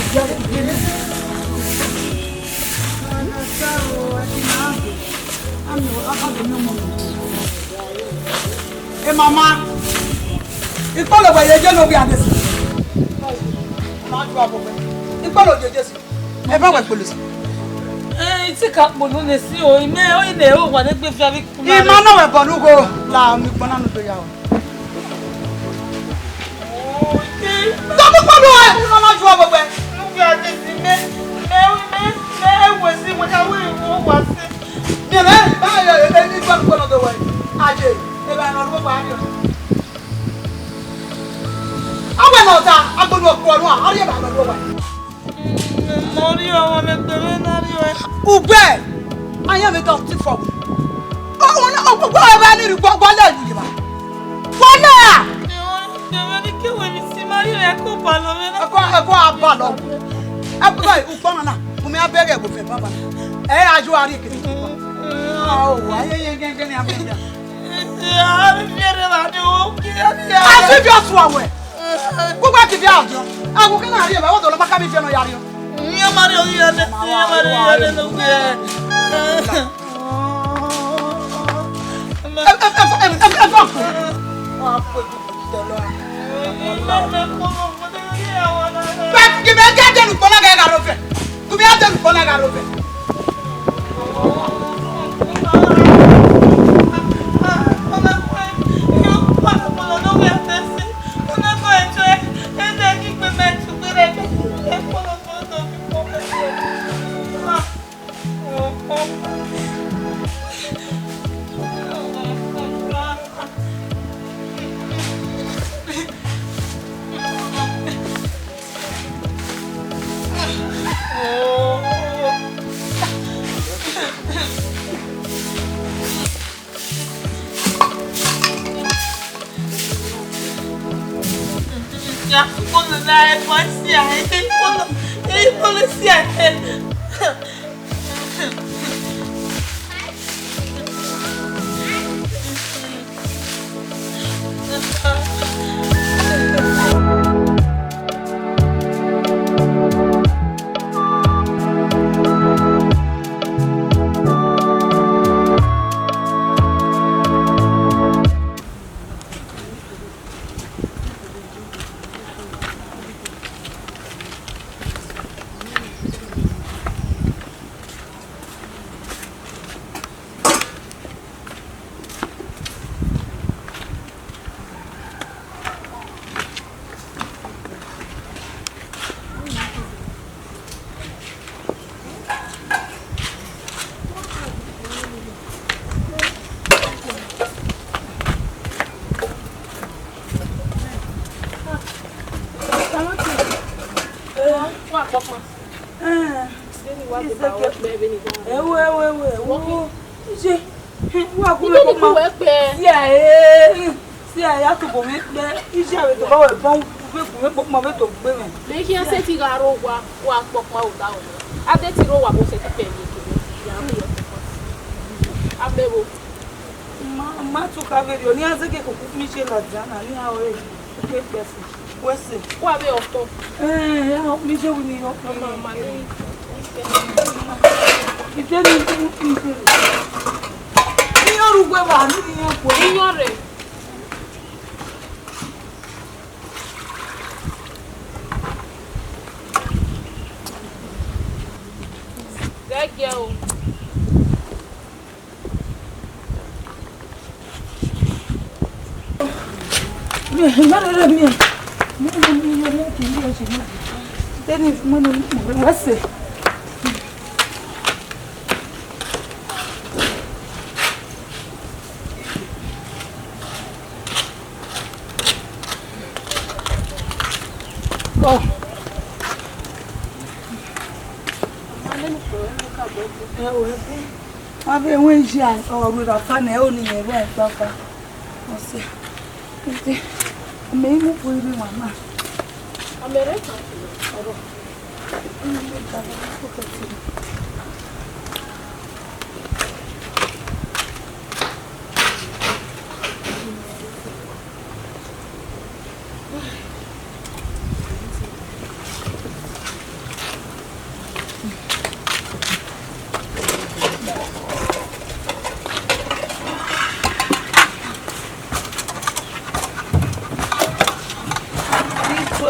Hey, Mama. It's all over here. You know we are this. It's all over here. Everyone police. It's a couple of the CEO. I know what it be very. The man of Banugo, la mi banana to you. Don't be following. You don't know what we are doing. Was it what I will was it? You know, it's one of the way. I did. If I don't know why you. I went out. I'm going to go on. How do you have a go? Ube, I am a doctor for. Oh, no, go ahead and go on.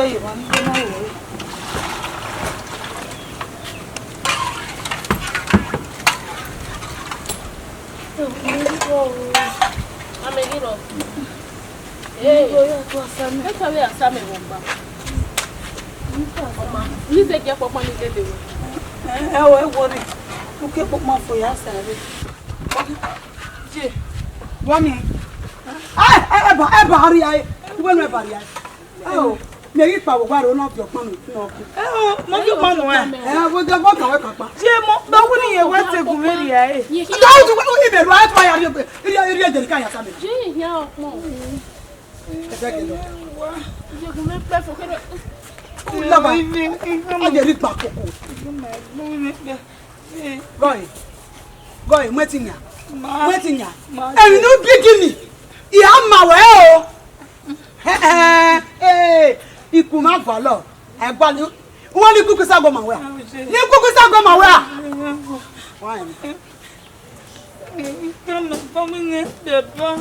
you want to know. I'm a hero. Hey, let's have a summer bomba. You take your papa and get it. Oh, I worry. You keep up my for your service. Mommy. I will never. Oh, maybe Papa will not your money. No. Oh, not your money. I will go back away, Papa. Jim, but when you went to Uwadiae, you don't even right by your dedication. Go, waiting ya. Waiting ya. And no beginning. Yama well. Hey, you come out for love. I got you. One you cook a sago my well. You cook a sago my well. Why? Coming in the bar.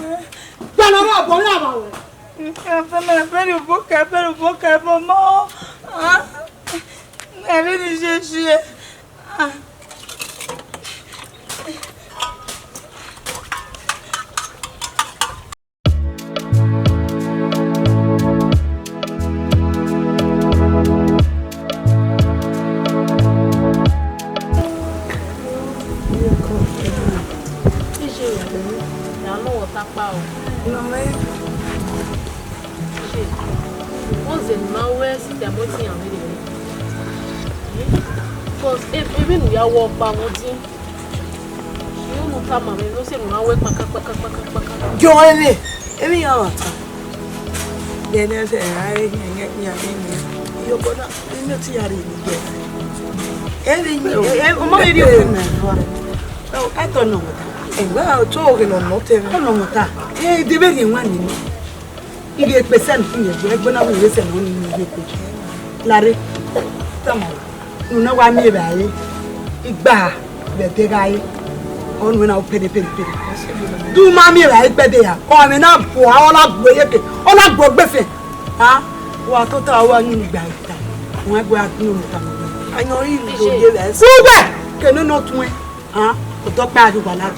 Even we are walk by one thing. You know, come on, no say no work back. Join me. Every hour. Then I say, you're gonna I don't know. And well, talking on not every that. Hey, the very one. You get percent here, when I will listen on Larry, come on. You know why me by it bar the guy on when I'll pay. Do mammy right by there. Coming up for all up way all up broke buffet. Huh? What total one you guy? Why go out noon? I know you do this. Can you not win? Huh? The doctor you will not.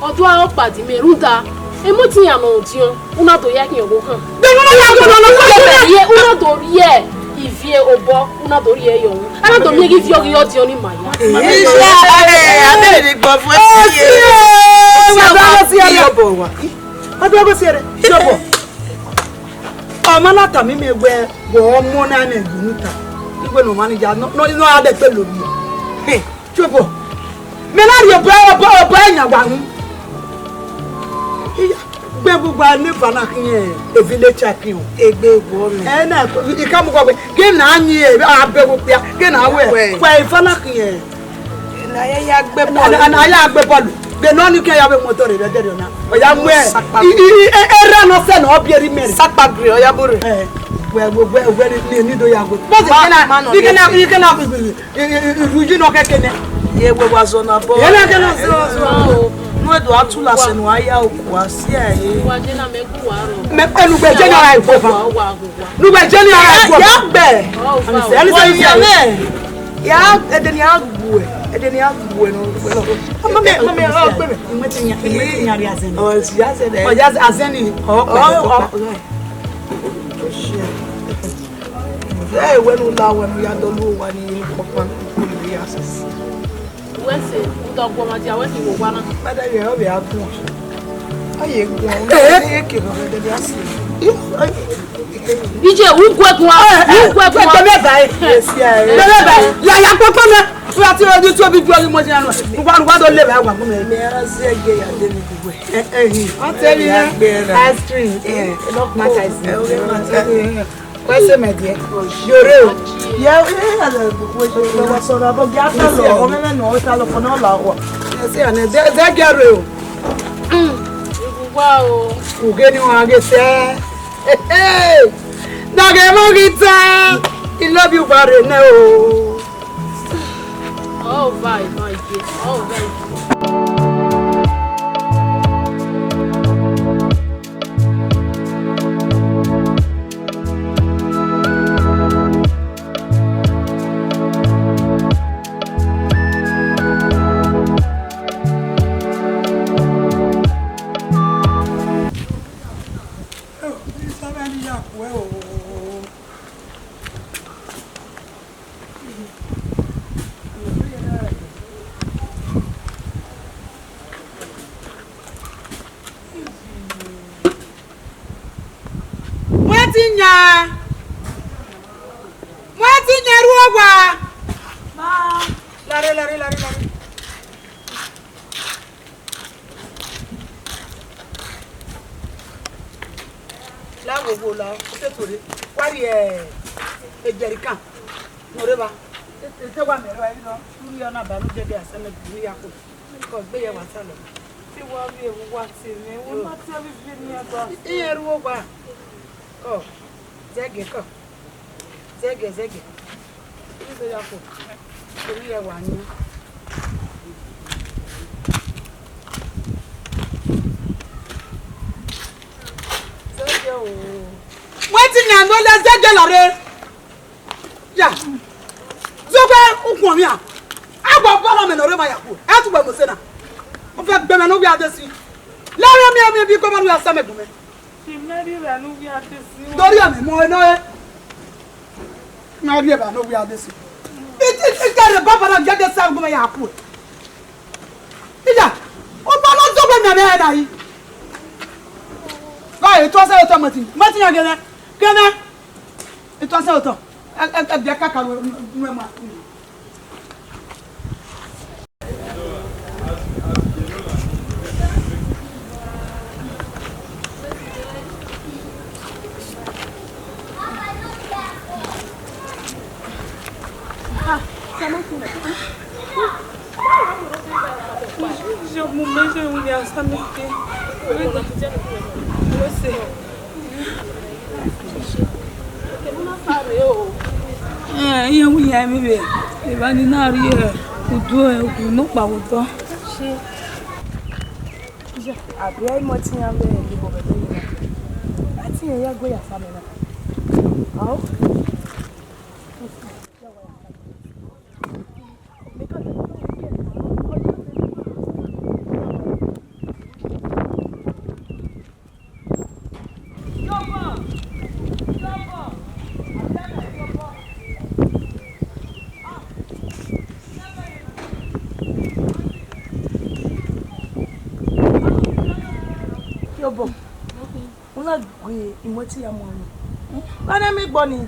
Or do I party me, Ruta? Et moi, tu as mon Dieu, on a de yak et au bout. Il vient au bord, on a doré yon. Alors, donc, il vient au Dieu, il m'a dit. Gbẹ́gbùgbà ní Fanakiye evile champion egbe womi na ikamu kwa ge na anyi abegupia ge na we kwa Fanakiye na ya gbe ball na ya gbe ball be no ni ke ya be motor re de na oya mu era no se na obieri mere sakpagre oya bore we ni do ya go but you can ruju no kekene ye we wazo na bo ye na kana so do atula senu aya okuasi aye waje na meku aro me pelu gbe general ifofa nu gbe general ifofa ya gbe ani se ya edeni agbu no mama gbe me imeti nyari azen o si azen o ya azen o eh wenu la wenu ya dolu wa ni popan kuli asas wese udogbo ma dia wese wo gwana bada ye obi akun aye gun e ke ho de dia si ije wu gwekun me bai esi are le bai ya popo me tu ati oju tu obi ju mo janu ngwa do le bai gwa me me ara si ege ya de mi gbogbo o tell you ice cream enough matter is wese me die yore o ya le wa so na bo ga ta lo o me no ta lo fo na la wa se ane de gere o wa o uge ni wa ge se na ge mo gita I love you bare ne o oh bye my dear oh bye. Mwatinya ruwa. Ma, lare. La gogo la, c'est tout. Wari ejerikan. Noreba. Te wa mero ayi no. Turi ona ba no je bi aseme bi ya ko. Ko gbe ye wa salo. Ti wa bi ewu wa ti mi. Wo ma ti abi fi ni agba. Iye ruwo gba. Oh. Zege. Ibe ya ko. Turi ye wa ni. Wetin na no le zege lare. Ya. Zobe ukun mi a. Agbo bolo me no re ma ya ko. E tu gbe mo se na. O fe gbe me no bi adesi. Lare mi bi ko ma nu asa me gume. Ti meri re nu bi adesi. Dori ame mo no e. Na bi e ba no bi adesi. It kare baba na gege sa gume ya ko. Ija. O ba lo zobe me na da yi. Vai, tu asa auto Martin ya gene. Tu asa auto. E bia kaka no ma. Je me mets où il y a ça me iye wu ya mi be e ba ni na ri e odo e ku no pa wo to se abi ai mo ti yan be ni bo be ni ati e ya go ya sa me na aw Yobo. Una gwe imoti ya mo ni. Bana mi gbo ni.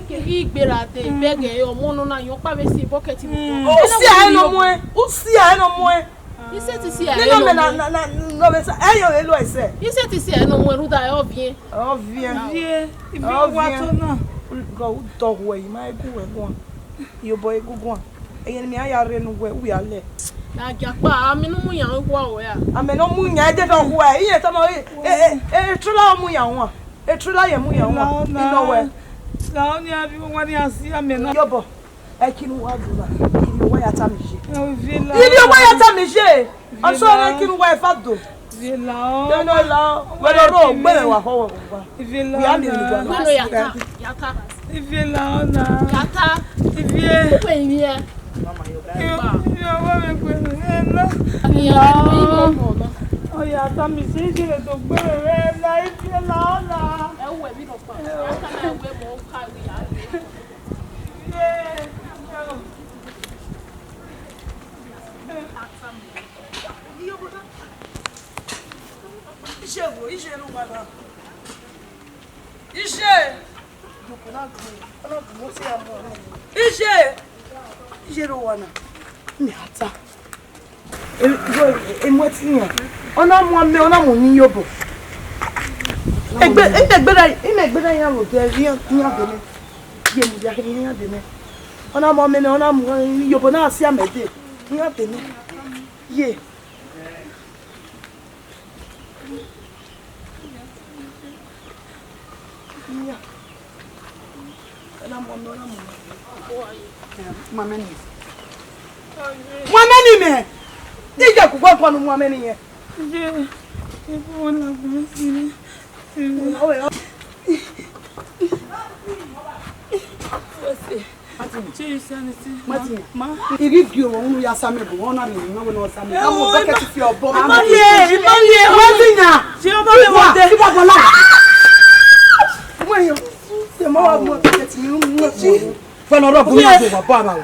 Ye igbera te bege yo mo no na yo pa be si bucket mi. O si a no mo e. O si a no mo e. Ise ti si a no me no be sa e yo elo ese. Ise ti si a no mo ru da o bien. O bien. Ibi wa to na. Go do we ma egu we gun. Yobo egugun. Eyen mi ayare nu we wi ale. Na japa aminu mu yan wa o ya. Ameno mu yan de do ho e iye to no trula mu yan won. E trula ye mu yan won. Ino we. La oni abi won ni asi ameno. Yobo. E kinu wa dura. Ibi wa ya ta mi je. Ibi wa ya ta mi je. O so na kinu wa e fa do. Ibi la o. No la. We do ro gbe wa ho wa. Ibi la. Ya mi ni gba. No yata. Yata. Ibi la na. Yata. Ibi. Ko yin e. Mama yo wa me pe na. Oh ya ta mi se je le to gbe re la ibi la na. E wo e bi no pa. Yata na we mo ka wi ya. Iṣẹ́ ló wà náà. Iṣẹ́ ló wà náà. Mi ata. Emo ti yan. Ona mo ni yobo. Egbeda yan ro te ri yan deme. Ye mi ja kini yan deme. Ona mo yobo na si amede. Yan deme. Ye. Mwameni me. Ija ku gbo ponu mwameni yen. Je. Ibo la gbe si. Ma. Iri gi o nu ya same bo won na mi no no same. Awo bucket fi obo. Imaliye. Wadinya. Je o ba me wo de. Ibo bola. ben ora bu na do papa ba.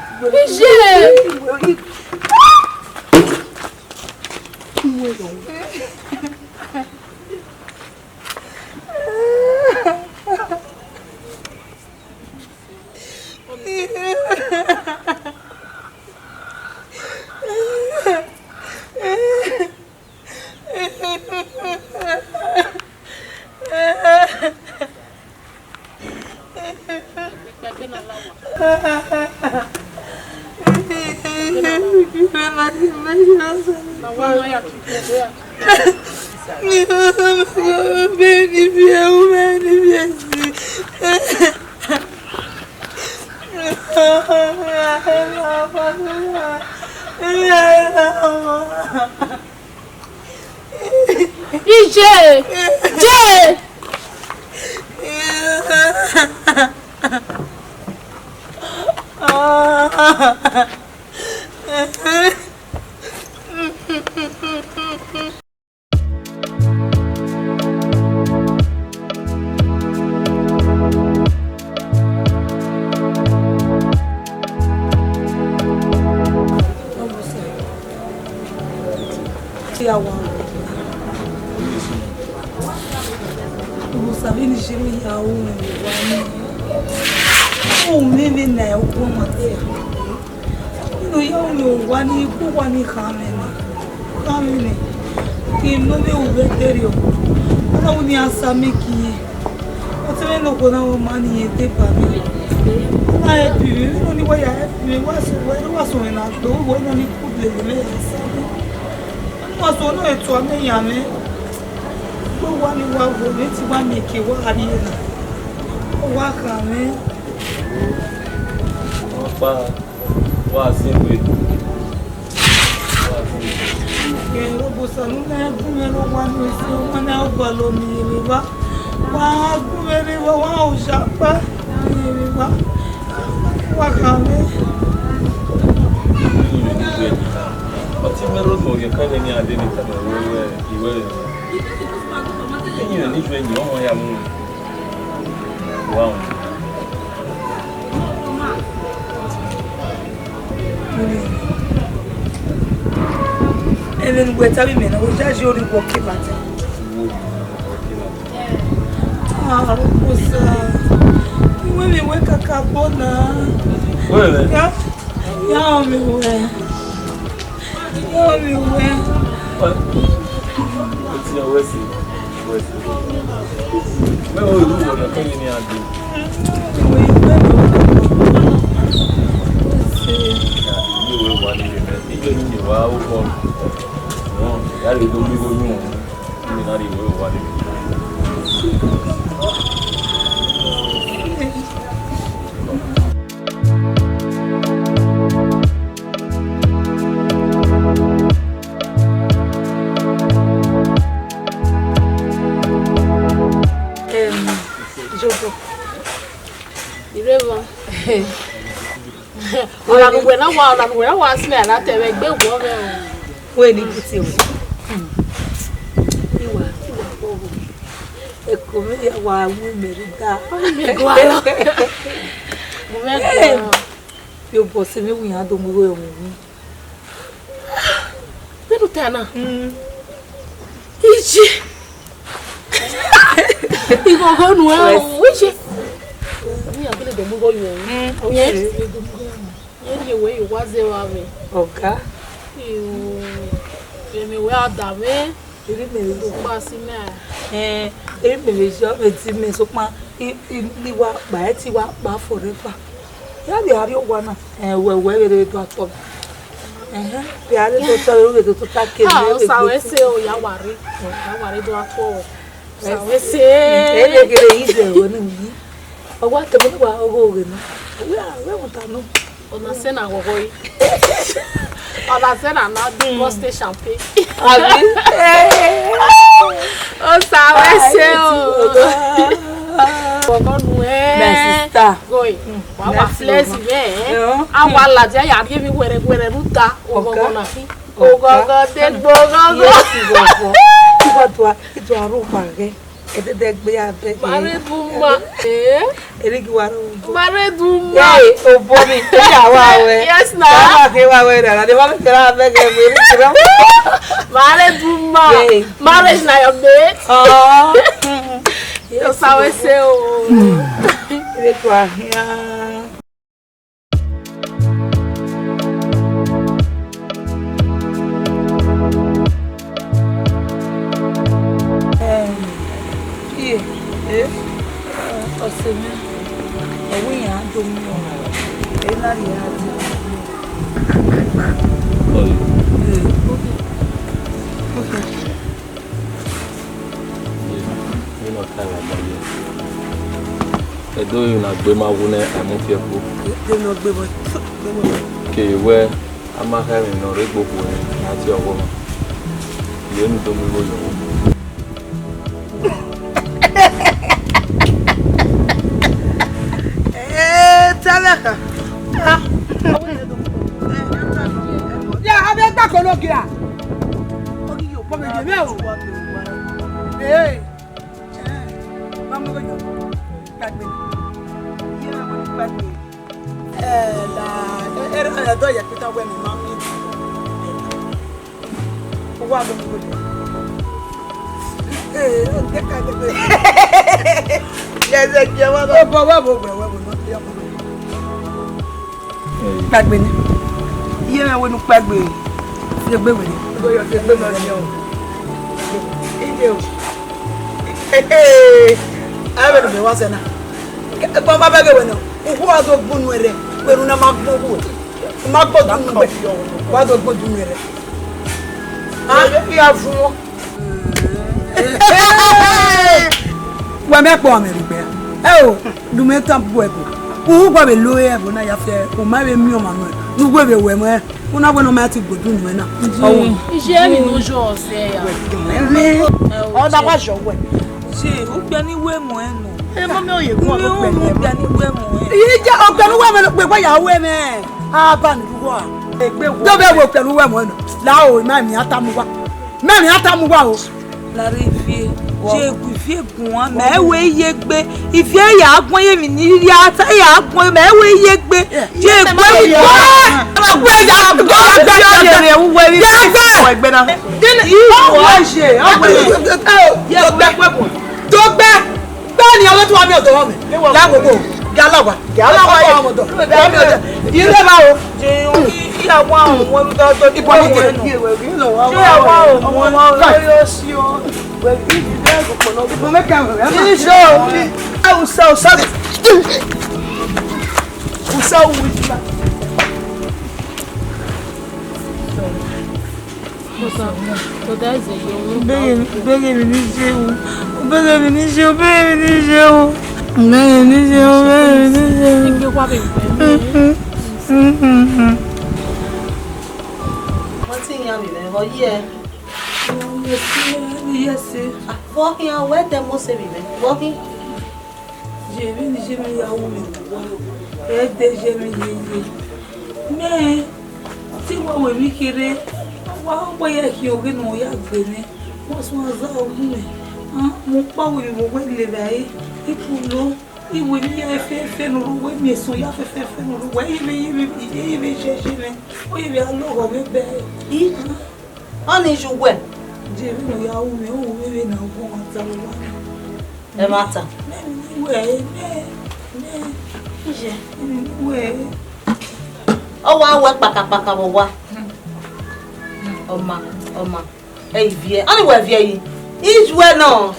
Even with a woman, we just only walking at it. When we wake up, eu posso me unhar do meu Pero tena. Iji. Igo no é, iji. Mi abele do mugo yo. Yes. Ele we waze wa me. Oga. Eu me we adame. Ele me do pasi me. Ele me jo me ti me so pa ni wa ba ti wa pa forever. Ya bi ari ogwa na. We do atop. Bi ari do so we do ta ke me. Sawe se o ya wari do atop. Sawe se. Ele gere ize woni mi. Ogwa te mo wa ogo ge no. We mo ta no. Ona se na gogoyi. Ona se na na poste champagne. Abi. O sawe se o. Bogo nu sister. Goi. Wa flex be. Awa la je ya bi were ruta ogogo na fi. Ogogo te gogo. Iwa tua ro pa ge. Mareduma. Mareduma. Yes, now. Mareduma. Marriage na your mate. Oh. Yes, I will say. Edo you na gbe ma wo na emu fie po. They no gbe bo. Ke we ama ha mi no re gboku e na ti owo mo. Ye nu do mi wo yo. Talaka. Ah. Ya abe gba ko lo kira. Ogi yo po me je me o. Eh. Vamos go yo. Gbagbe. Ye na mo gbagbe. La do ya pita we mi ma mi. O wa do mo go. O de ka de. Yes, je wa do. O bo wa bo no ya ko. Gbagbe ni. Ye na we nu gbagbe. Se gbe we ni. Go yo se gbe no ni o. Ide o. Abe no me wa se na. Ba ba be we no. Uhu azo gbonu ere. Peru na magbo wo. Magbo dun be. Wa zo gbonu ere. Ah, bi a fun wo. Wa me po me ri pe. O, du me tan bu e ko. Uhu gba be lo e bo na ya fe. O ma be mi o ma no. Nu gbe be we mo e. Una gbe no ma ti gbodun ni we na. Ije mi no jo se ya. O da wa jo we. Se o gbe ni we mo e no. Mo mi oye gun o gbe ni. Gbe ni we mo e. Yi je o gbe ni we me lo pe ya we me. A ba ni duwo a. Egbe wo. Do be wo pelu we mo no. La o ma mi ata mu wa. Ma mi ata mu wa o. La re fie. Je ku fie gun an me we ye gbe. Ifie ya agbon ye mi ni ri ata ya agbon me we ye gbe. Je gbe wo. Gbe ya gbe ya re wo we ri. Wo egbe na. O wa se. O gbe. Ye gbe po. Do gbe. Gbe ni owo to wa mi odo mi. La gbogbo. Galawa ye mo do. Ire ba o. Je iya wa won mi do ipo ni ke. Je wa o mo yo si o. We bi be go po no. Mo me kan we. Ni so. O so. O so wi ba. So that's it. Bege mi ni se o. Bege mi ni se o. Nke kwa be. What's in your name? Oh, yeah. Yes. Walking on where the most of women walking. Je me ya wo mi. E de je me ye. Me ti wa we mi kere. Wa bo ye ki o no ya gbe ni. Mo so za o mu mi. Mo pa we mo we le bai. Ipulo iwe ni fe no we mi so ya fe no we ye je me. O ye alo go me be. Only you went. Je me ya wo mi o we na go ma ta lo. E mata. Oh, I work paka wa. Oma. Hey, vie. Anyway, vie. Ijwe no.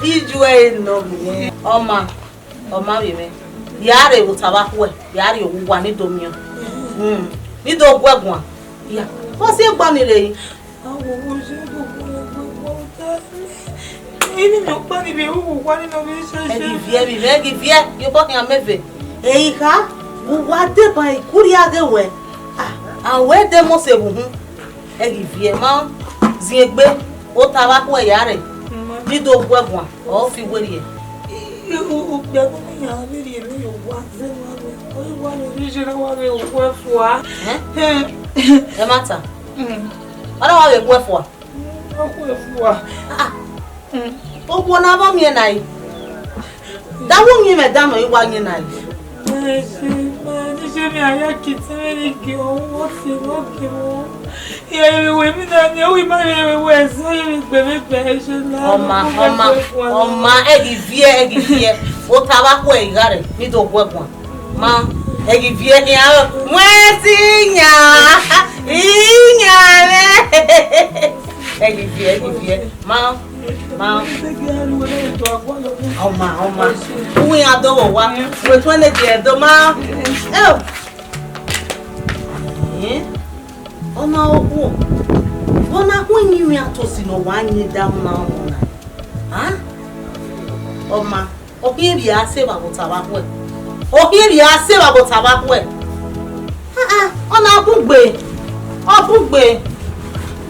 Oma we me. Yare utabaku e. Yare owa ni domio. Ni do gwagun. Ya. Ko se gba ni re. Awo se go. Ini no pa ni be wo wa ni no be se. Vie. You talking ameve. Eika, Uwadiae ba ikuria ge we. Awe de mo se bu hu. Vie ma ziegbe o tabaku e yare. Ni do gwagun. O fi weri e. O pe ko mi ya mi ri mi o wa ze wa ni je na wa me o gwe fua. E mata. Ara wa we gwe fua. O gwe fua. O bo na ba mi na yi. That won't give a damn you want you now. Me aya kitiri ki o wo ti wo ki wo ye we mi na ni o ma ye we so ye mi gbe se na oma e gi vie o ta ba ko e gare ni to gwe pon ma e gi vie ni a mwe ti nya inya le e gi vie ma oma we ado wa we to ne je do ma Ona obo. Ona kwenyi mi atosi no wanyi dam na ona. Ha? Oma, okiri ase ba botaba kwe. Okiri ase ba botaba kwe. Ona bugbe. Obugbe.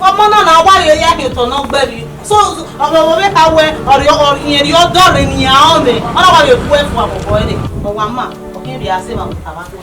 Omo na wa ye ya ki to no gbebi. So, obo be ka we ori odore ni a o me. Ona wa ye ku efu abobo ere. O wa ma, okiri ase ba botaba kwe.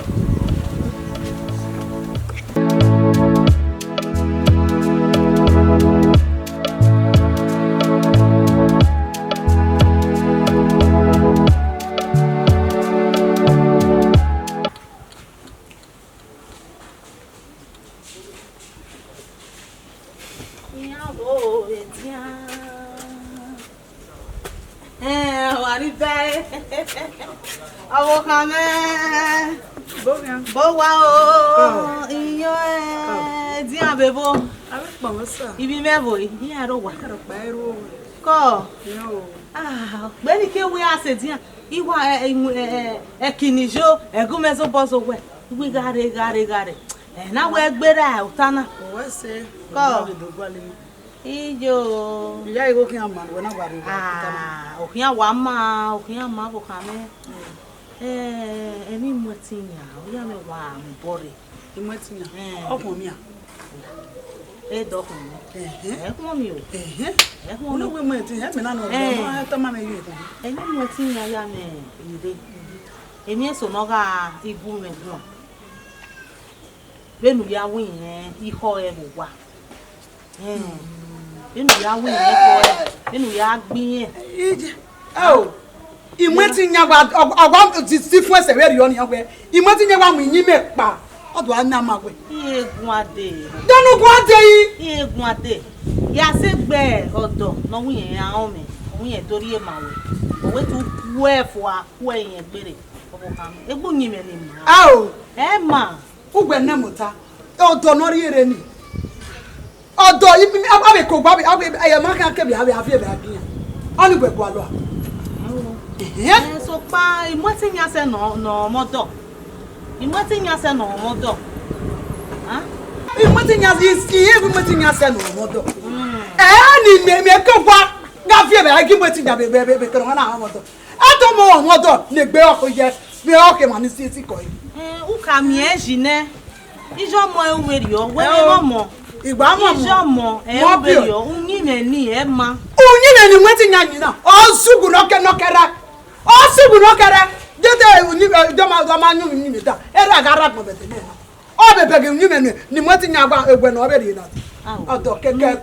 Awo kame bo wa o iyo di abebo Abi pon so. ibi mebo yi aro wa Ro pa ero. ko Yo. gbe ni ke we ase di iwa ekinijo egumezo bozo we we gare na we gbera utana O wa se. Ko. Do gwale. ijo Ya ego ki amman we na bari. okian ma bo kame emi motinya o ya me wa mbore Imo tinya. Okun mi a. Dokun ekun mi o ekun Ono we mo tinya me na no do. Ma to ma me yi ko. emi motinya ya me ire emi eso no ga igu me gun benu ya win iho e bo wa benu ya win iho e benu ya gbin Ije. Oh. Imo tinya gba ogwa ti fun ese we ri oni yan pe. Imo tinya gba mu yin me pa. Odo ana ma gbe. egun ade Donu gwa de yi. egun ade ya se gbe odo no win ahun me win tori e ma we owe tu ku e fo aku eyin gbere obo kan egbu yin me ni ma Ao. e ma Ugbe na muta. Odo no ri ere ni. Odo ibi abe ko gba abe eye ma kan ke bi abe afi e ba biyan. Oni gbe gwa lo. so pa imotinya se no modo imotinya se no modo ha Imo tinya isi ego mo tinya se no modo. Ni me ko gwa ga fi e ba gi mo tinya be ko na modo. Ato mo modo le gbe oko je bi oke ma ni si ko yi. uka mi ejine ijo mo eweri o we mo Igba mo ijo mo eweri o unyi me ni e ma Unyi na ni mo tinya ni na. O sugu no kera. O sugu no kera. Dede unyi do ma nyu ni da. Era ga rap mo bete na. O be be unyi me ni mo tinya gba egwe na o be ri na. Odo ke gba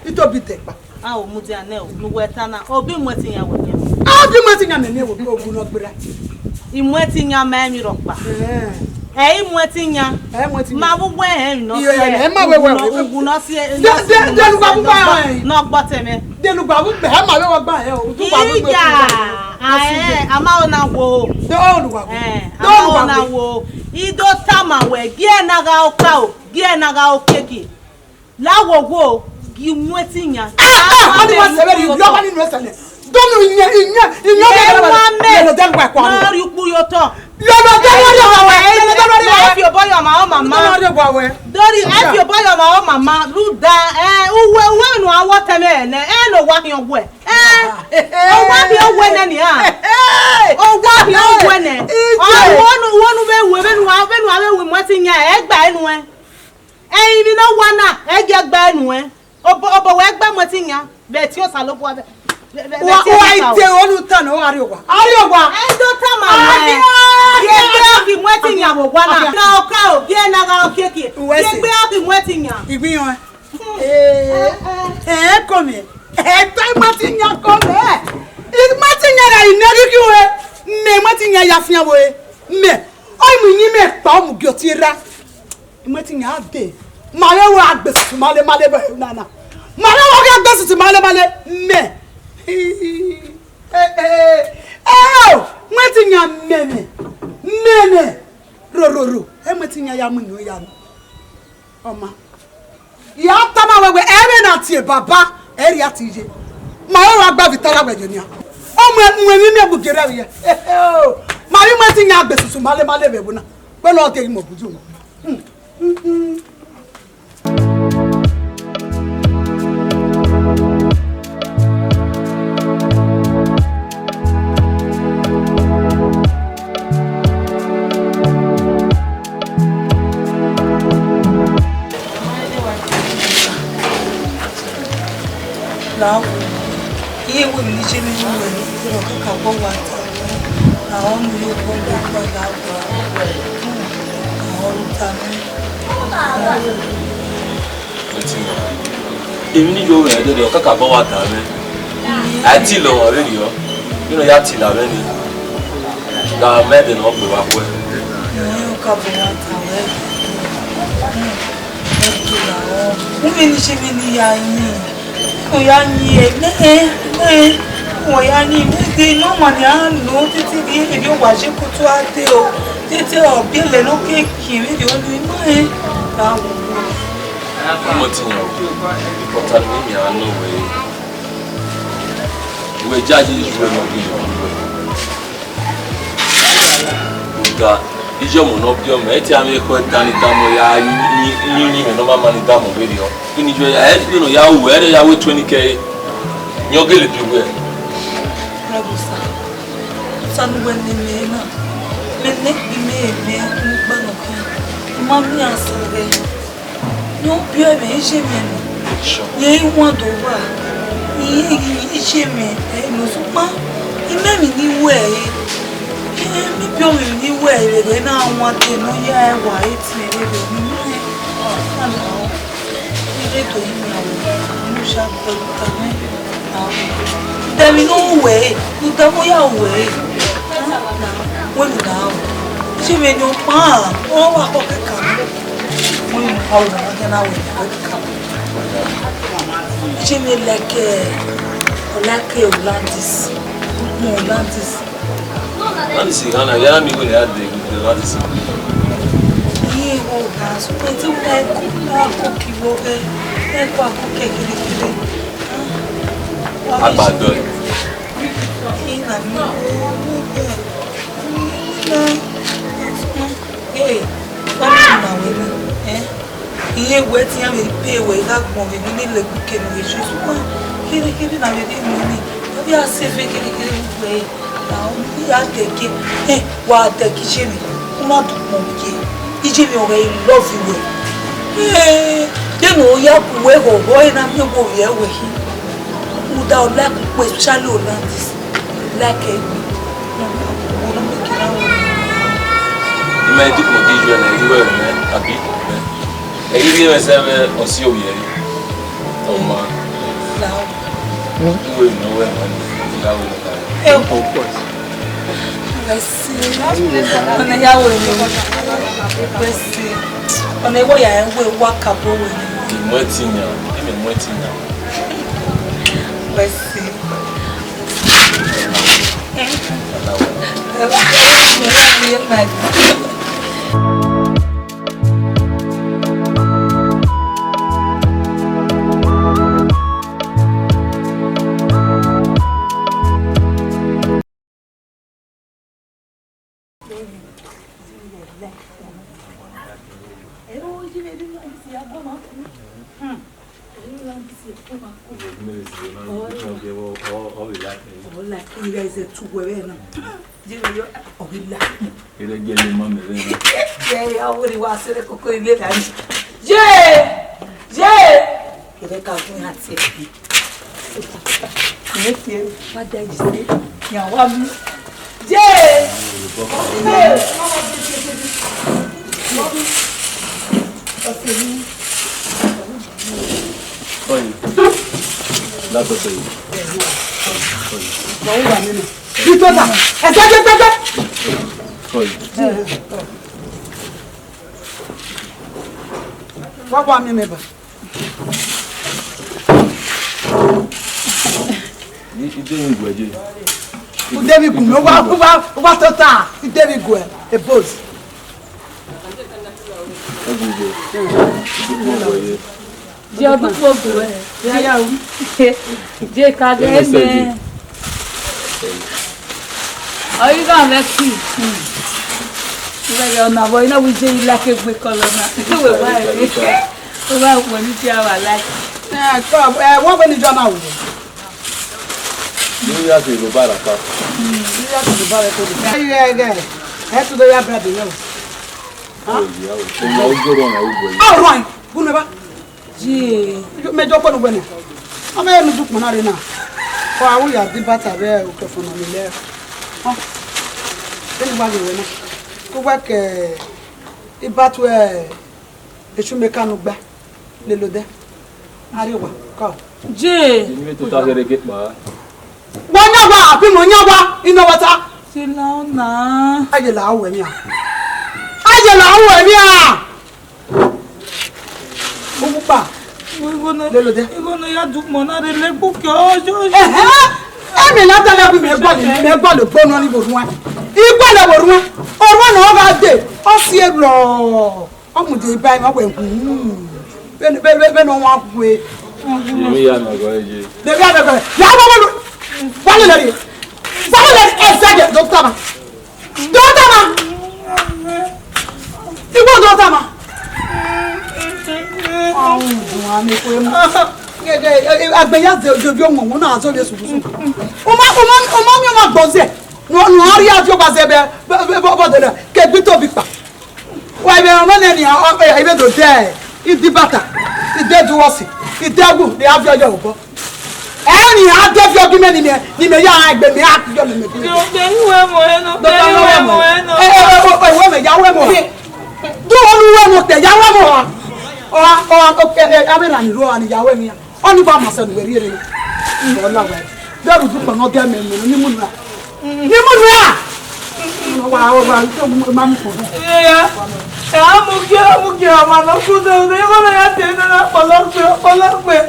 itobi te pa. o mudi ane o nu wetana obi motinya we Abi mo tinya me ni wo ogun no gbera. imotinya ma mi ropa imotinya Mo tinya. ma bu gbe no Iye ma we ogun no si Denu gba bu ba yan. no gbo teme Denu gba bu be ma we wo gba yan o. Tu gba bu gbe. ama ona wo Do gba. ama ona wo ido tama we gie na ga oka o gie na ga okeki lawo wo gi motinya Ani wa se be ri lo ba ni no se le. Dono inya le den gba kwa no ri ku yo to Yo no den wa we. If your boy your mama No gba we. Dori if your boy your mama ruda uwe no awo teme ne no wa hin ogwe o wa bi ogwe ne ni ha o wa bi ogwe ne wonu be we motinya e gba enu e bi no wa na e ge gba enu obo we gba motinya be ti o sa lo bo abe Wa ite onu tan o ari ogwa. Ari ogwa. Edo tama we. Gbe aki motinya bo gwa na. Na oka o ge na ga okeke. Gbe aki motinya. Igbiyan. Come. E to motinya come. Matinya inerikiwe. Me matinya yafia we. Me. Oi mu yin me pa mu giotira. Matinya ade. Mare wo agbesu male ba nana. Mare wo agbesu male me. Matinya mene. Ro. Matinya ya mu no ya. Oma. Ya tama we ebe na tie baba eri atije. Mare wo agba vitara gbejonia. Mwe mi bugere we. Mari matinya agbesu male be buna. Pe lo te mo buju mo. Now, here we listen to the Even if you were there, you can't go out there. I tell you already, you know, you tell already. That made them up the back way. You can't go out there. We judge you Ijo monopio meti ame ko tani tamo ya nyinyi me no mama ni tamo video kini jo ya you know ya we ya we 20k nyogele biwe rabusa sanu wende mena menne me bano ko mami asere no bio me je mena ye won do wa ye je me no suma imemi ni we mi bí omi ní wẹ̀ ìrẹ̀lẹ̀ náà wọ́n tẹnu yá ẹwà etí ẹ̀rẹ̀ nínú ẹ̀ ọ̀nà ilé tó yí mi àwọn inú ṣàpẹ̀lú tàbí àwọn ìdẹ́mi ló ń wẹ̀ ẹ́ ló dáwọ́ yà wẹ̀ ẹ́ wọ́n lù náà ṣé mi ni ó pa á wọ́n wà kọ́ kẹ́kà wọ́n lù pa òun àwọn jẹ́ náà wẹ̀ kẹ́kà ṣé mi lẹ́kẹ̀ ọ̀lẹ́kẹ̀ Atlantis mú Atlantis. Não se engana, já amigo de lá de cima. E o caso, então é com que vou é com a que aquele Abadão. E na minha ei, vamos não é? E eu tinha me pego e lá com me nem que não vejo isso, que na verdade não eu ia ser ver que foi ya teki wa teki jimi uma to monke ijimi o re love you den o ya ku we go boy na mi go ye we hi u da o like ku especially o landis like no me kira o ima di ko di jo na iwe me abi e ri me se me o si o ye o ma la we no we man la we of course. Let's see. On the yawo ni. Let's see. On the way I will walk up over. Motinya. Give me motinya. Let's see. Oi. Dá pra sair. Bon wa mi. Di to ta. E se je tete. Wa mi me ba. Ni ide ngweje. O David Gun, o wa tota. O David Gun, e pose. Dia do fogo, dia dia cadê? Aí vai aqui. Vai na voz na uje ila ke gbe kolona. We vai o ni ti awa like. Wọ́n bẹ ní jọ náà wò. Ní yá sí ló bára ká. Ní yá sí ló bára tó lè. Ẹ tún ló yá bẹ́ẹ̀ dè yẹn o. Ọmọ ogoro ọ̀nà ugbo yìí. Ọ̀rọ̀ ẹ̀ gúnlẹ̀ bá. Jí. Mẹjọ pọ̀ nígbẹ̀ ni. Ọmọ yẹn dùn pọ̀ náà rẹ̀ náà. Kọ àwọn ìyá dín bàtà rẹ̀ òkè fún ọmọ mi lẹ́. Bẹ́ẹ̀ni wà lè wẹ̀ náà. Kó wẹ́ kẹ̀ ìbátú èṣù mẹ́kánú gbá lè lò dẹ́. Àríwá kọ́. Jí. Ní tó ta fẹ́rẹ̀ gé pa. Wọ́n yá wa àbí mo yá wa iná wọ́ta. Ti lọ́nà. Ayé là á wẹ̀ mí à. Ayé là á wẹ̀ mí à. Mo mú pa. Igona ya dùnmọ̀ náà rẹ̀ lẹ́gbù kí ọjọ́. Ẹ̀mí látàlẹ́ bí mi gbọ́ lè gbóná ní bòrú wọn. Igbó lè bòrú wọn. Ọ̀rọ̀ náà wọ́n bá dé. Ọ sí ẹ lọ. Ọmọdé ibà ẹ̀ máa wẹ̀ kú. Bẹ́ẹ̀ ni wọ́n á kú e. Èmi yà mí àgọ́ ẹ̀jẹ̀. Bẹ́ẹ̀ yà bẹ́ẹ̀ yà wọ́n wọ́n lọ. Wọ́n lè lẹ́rìí. Wọ́n lè ẹ̀sẹ̀ jẹ dókítà ma. Dókítà ma. Igbó dókítà ma. Agbẹ̀yà jòjò ọmọ wọn náà sọ lè sùkúsù. Ọmọ mi ọmọ gbọ́nsẹ̀ nù àárí àti ọba ṣe bọ́dẹ̀lẹ̀ kẹgbí tóbi pa. Wà ìbẹ̀ ọmọ náà ni ìbẹ̀ tó dẹ́ ìdí bàtà ìdẹ́ juwọ́sì ìdẹ́gùn ní abíọ́jọ́ òbọ́. Ẹ̀rìn àdẹ́bí ọdún mẹ́ni ni mẹ́ yá ẹgbẹ̀ mi àtijọ́ mi mẹ́ bí. Ìwé mọ̀ ẹnu. Ìwé mẹ̀ yàwó mọ̀. Dúró ní ìwé mọ̀ tẹ̀ yàwó mọ̀. Abẹ́rẹ́ ànílò àníyàwó mi ọ ní bá a màsà nìwẹ̀rí rẹ̀ ní ọ̀la wẹ̀ bẹ́ẹ̀ rú dúpọ̀ náà gẹ́mẹ̀ mọ̀ ní múnú à wà á wà tó máa ń fò náà. Ẹ̀ á mú kí ọmọ náà kú tó ní wọ́n lè yá tẹ̀ náà ọlọ́pẹ́.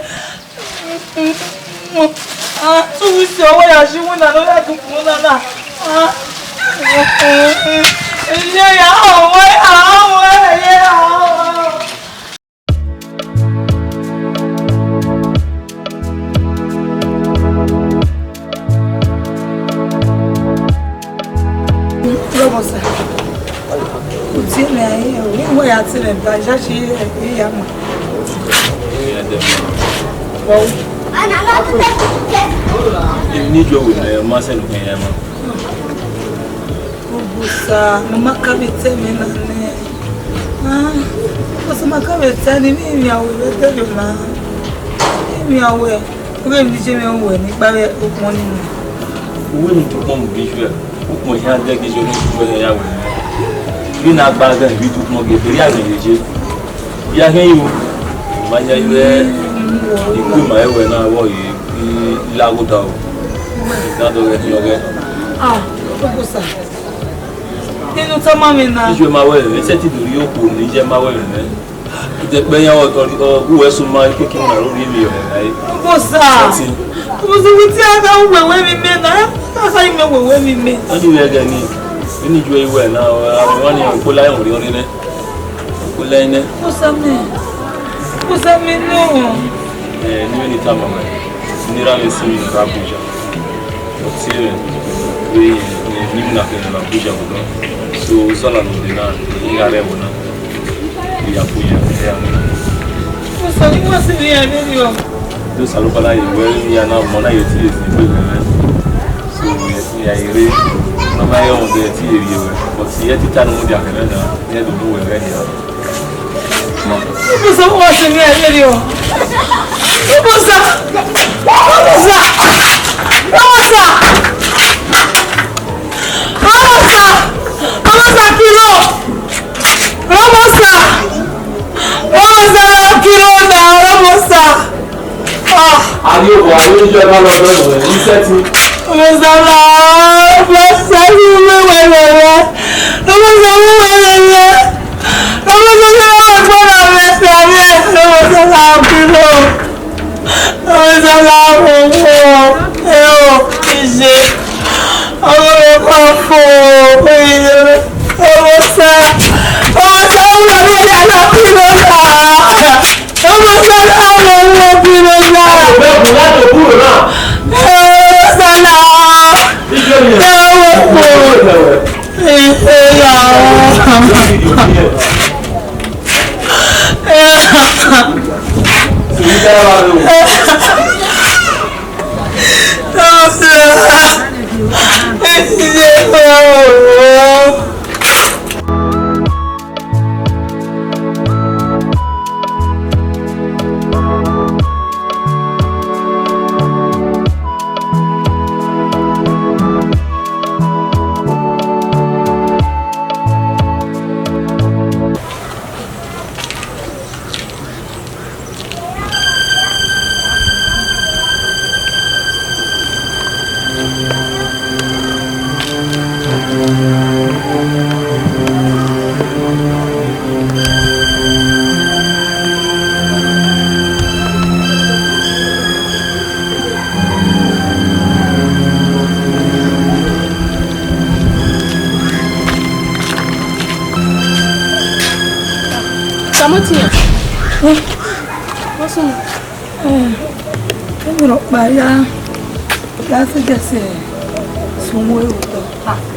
Túwú sí ọwọ́ yà sí múnà ló yà tún fún náà. Ilé yà ọ̀wọ́ ẹ̀yẹ àwọn. Romosa. Utile ayo, ni ya tile baja shi ya ma. Wow. Ni jo we na ma se no kan ya ma. Obusa, mama ka bete me na ne. Oso ma ka bete ni mi awo le tele ma. Mi awo e, o re mi je me wo ni pa okun ni. Owó ni tó pọ̀ mọ́ bí ṣe òkun ìyá dẹ́gbẹ́ ṣe olóṣùṣù ẹ̀yà wò bí náà gba gan ìbí tó pọ̀ gẹ̀ẹ́fẹ́ rí àgbẹ̀ yìí ṣe bí akẹ́yìn o máa yẹ ilẹ̀ ikú ìmọ̀ ẹ̀wẹ̀ náà wọ̀ yìí bí lágùdà o ìdádọ́ rẹ̀ ti ọ̀rẹ́. Obusa. Nínú tó mọ́ mi náà. Iṣu máa wẹ̀ rẹ̀ ẹsẹ̀ tí lórí òkú ní jẹ́ máa wẹ̀ rẹ̀ ìtẹ̀pẹ́ yẹn ọ̀gbù ẹ̀sùn máa kékeré náà lórí mi ọ̀rẹ́ rẹ̀. Obusa. Obusa bí tí a bá ń wẹ̀wẹ́ mi mẹ́ náà káṣá yìí mẹ́ wẹ̀wẹ́ mi mẹ́. Wọ́n ti wẹ̀ gẹ̀ ni ní ju ewu ẹ̀ náà wọ́n ní òkú láyé òrí orí rẹ̀ òkú lẹ́yìn náà. Obusa mi nù. Ní wẹ́n ní táwọn ọmọ ẹ̀ nira mi sí mi ní Abuja ọtí rẹ̀ wé ní múnà kẹ́lẹ́ ní Abuja wò lọ so sọ́nà lòdì náà ìyá rẹ̀ wò náà ìyàpò yẹn ẹ̀yà mi. Obusa ni wọ́n sì rí ẹ̀ lórí ọ̀. Ló sàlùkọ́lá yìí wẹ́ ìyá náà mọ́ náà yẹ tí yẹ sí pé rẹ̀ so ìyá eré mama yẹ wọn bẹ tí yẹ wẹ̀ ọtí yẹ títà ní mo di àkẹ́rẹ́ náà yẹ dòdò wẹ̀ rẹ̀ nìyà. Obusa wọ́n sì rí ẹ̀ lórí ọ̀. Obusa! Obusa! Obusa! Obusa! Obusa kilo! Obusa! Obusa kilo náà Obusa! Àbí òkú àwọn oníṣẹ́ bá lọ bẹ́ẹ̀ wẹ̀ ní sẹ́tì.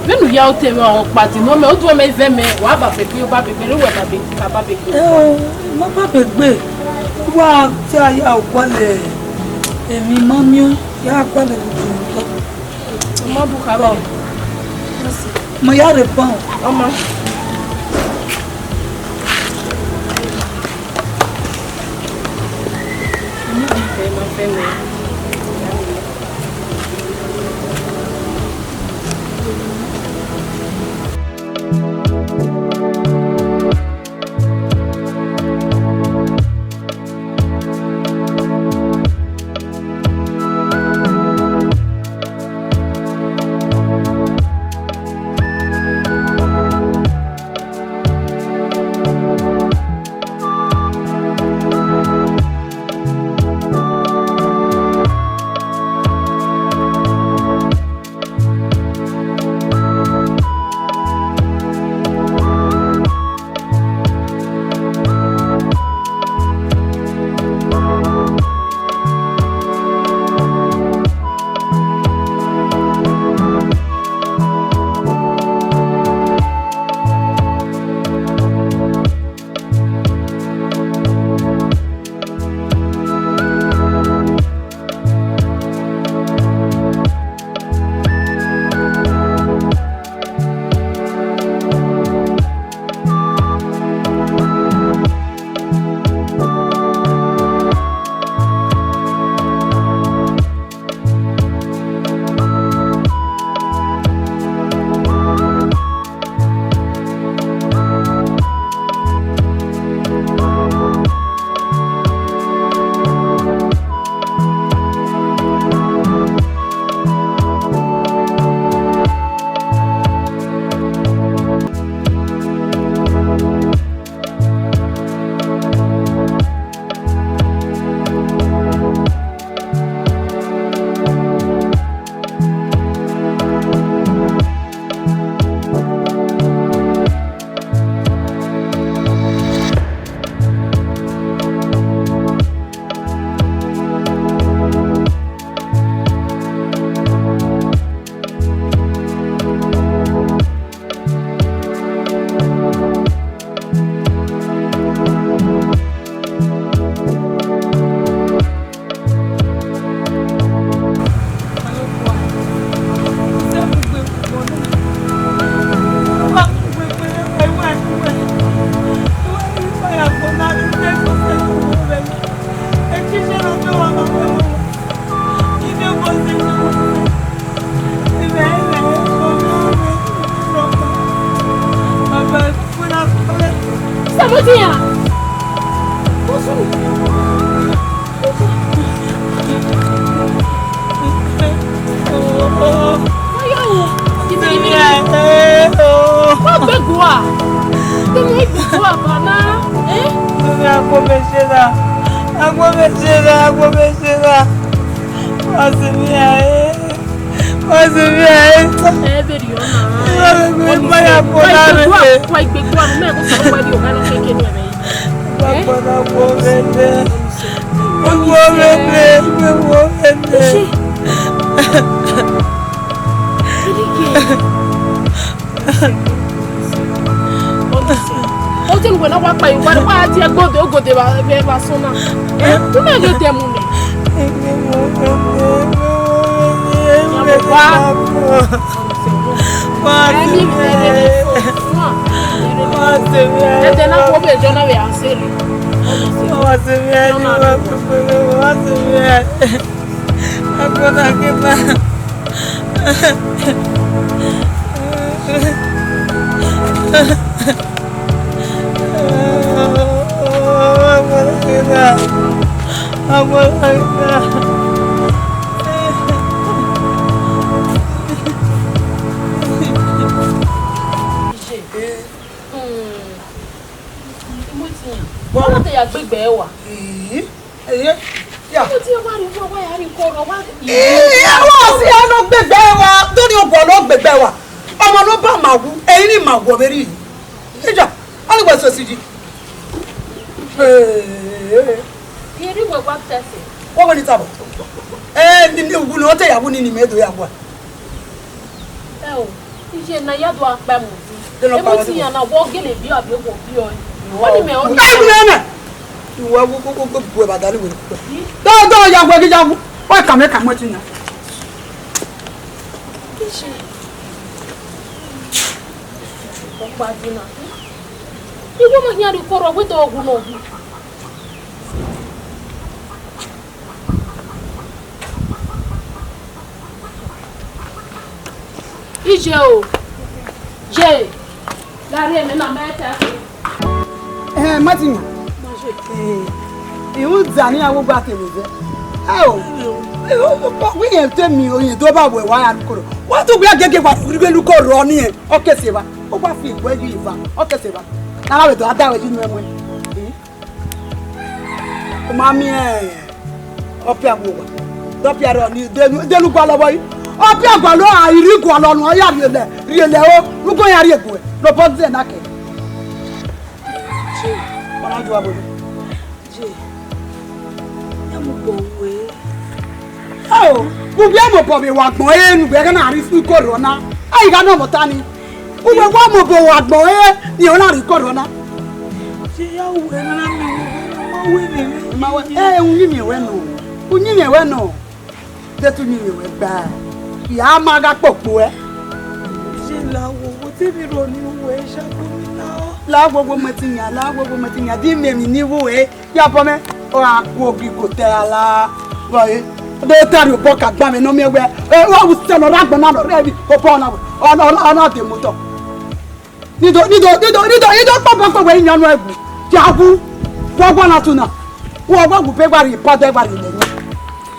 Venu ya o teme o pati no me o tu me ve me wa ba pepe o ba pepe le we ba pepe mo ba pepe wa ti aya o kwale èmi mami o ya kwale ni mo bu ka ba mo ya re pon ọmọ mo fe me Temi gbogbo abana. Agbo mechera. Wasimi Every year. Maya Polare. Quite big one man who saw where you had to take it away. Hotel when I walk by what I go to the Sona. You may get them. What they are big bear. Yeah. What do you want to know? Why are you calling? I don't big bear. Don't you go big bear? I'm an Obama. Any man go very. I was a city. Here we what that's it. What will it happen? And you will not say I wouldn't even do that one. Oh, is your Nayadwa family? The Rosie and I walk in a beer of your beer. What do you mean? You are go about that. Don't you work it out? Why come here? Come with you now. You woman here to call with all who know. Ijo, J. Larry and Amata. Martin. You Zania will back in with it. Oh, we have tell me you do about why I'm cool. What do we get what we will look on Ronnie? Okay, Siva. Oh, what feel where you found? Okay, Siva. Now I don't have it in memory. Mammy, up your woman. Up your on you, they look all away. Up your balloon, I look all on why are you there? Really, look where are you going? No, but then I can. What are you about? Oh, we have a bobby walk more in, we're gonna receive corona. I got no botany. We were one more walk more in, you're not in corona. No. That to me were bad. Yamaga Popo. Love of Matina, didn't mean new way. Yapome, or I will be good tell. They tell you, Boca, Bammy, no mere where. What was still not banana ready upon the motor. You don't pop away in your web. Jabu, Wabanatuna. What will pay by your part everybody?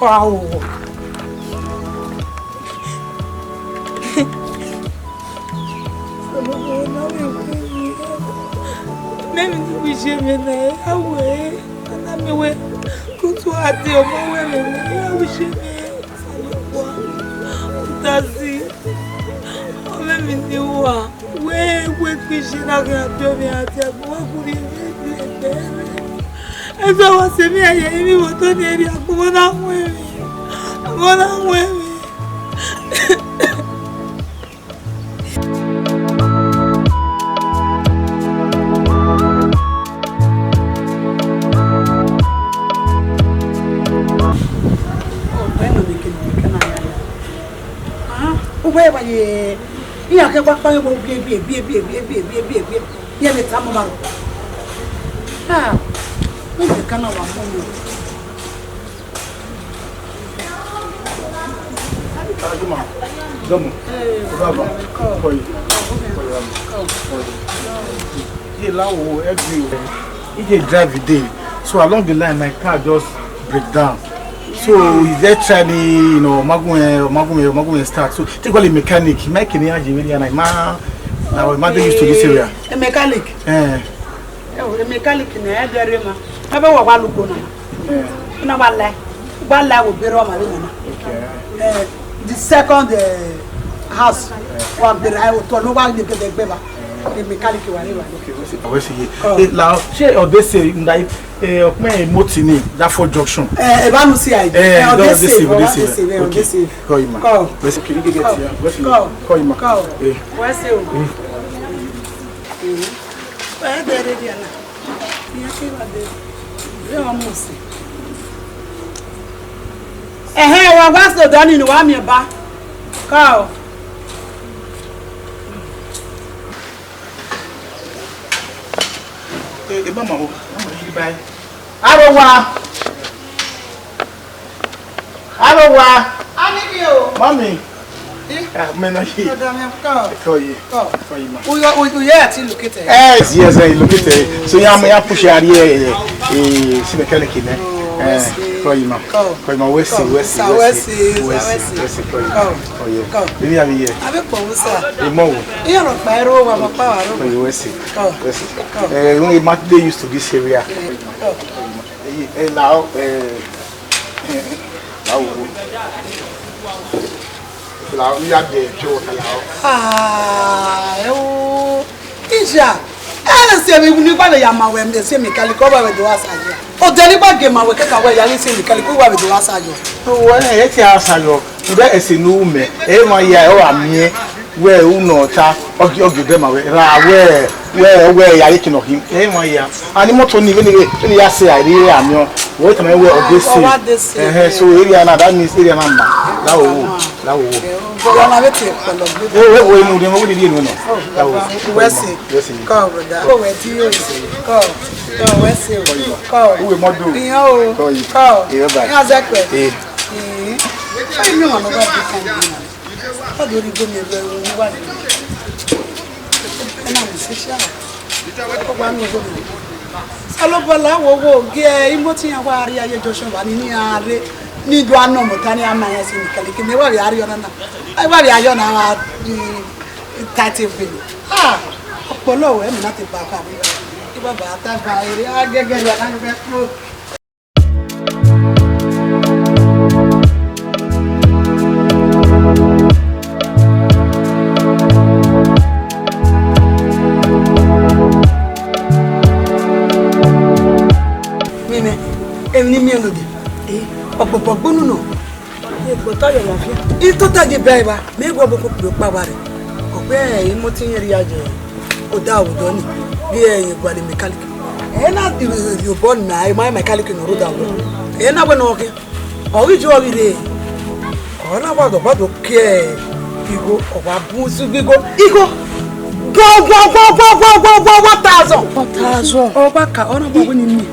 Oh. We should be away, and I'm away. Go to a deal more women. I wish you that's it. Let me do where fishing. I can tell me at the what would you do? As I was saying, I was doing it. I'm going away. Where you? You can walk by your baby. Here it's some about. Ah, you cannot walk on you. He drive a day, so along the line my car just break down. So he's there trying to, you know, magume start. So take all the mechanic, make any really and Now, my mother used to this area. A mechanic. Oh, the mechanic in the area. Never walk one look on. No one like will be Roma. The second house was the I will tell no one to get the paper. The mechanic whatever. Okay, see. Now, share or they say that me motini that for junction. Ebanu see I. Okay. Call him. Call. Let's get here. Call him. Call. Where's you? Where there they are now? You see what they? You almost. Wa what's the done in wa me ba? Call. Mama, bye. Arowa. Mommy. Call you. Yes, I look at it. So I push out here. See the mechanic in there. Call you, ma. Call my West. They used to this area. Now, we are there, Joe. Isha. Say we knew by the Yama when they say me calico with the Wasajo. Oh, deliver game, I will take away. I say me calico with the Wasajo. Oh, well, it's your Sajo. That is a new me. My year, I'm here. Where you know, or them away. Where I can of him. My year. And the motor even I say I really am your what am I aware of this? So, area that means area number. Now, ni do ano motani amaya se nikalike me wa bi ari ona na ai wa bi ayo na wa 30 bin opolo we me na te papa bi ki baba ta ba ere agege ya kan fe pro meme eni mi no di Ọ̀pọ̀pọ̀ gbónú náà ẹgbọ́ táyọ̀ láfíà ìtọ́ tàgé bẹ́ẹ̀ bá mẹ́gbọ́ bó kòkòrò pàwà rẹ̀ ọ̀pẹ́ ẹ̀yìn mọ́ tí ń rí ajẹ́ ọ̀dá àwùjọ ní bí ẹ̀yìn gbàdé mẹkáníkì ẹ̀yìn náà yóò nà ẹ̀mọ́ mẹkáníkì náà rúdà wọ́n ẹ̀yìn náà wọ́n ọ̀kẹ́ ọ̀ríjọ́ ọ̀rìrẹ̀ ọ̀rọ̀ náà wàdọ̀ kí ẹ̀ ìgò ọ̀wà bú sí gbígbó ìgò gbọ́gbọ́gbọ́gbọ́gbọ́gbọ́ 1,000 ọba kà ọ̀nà bọ̀ ní mi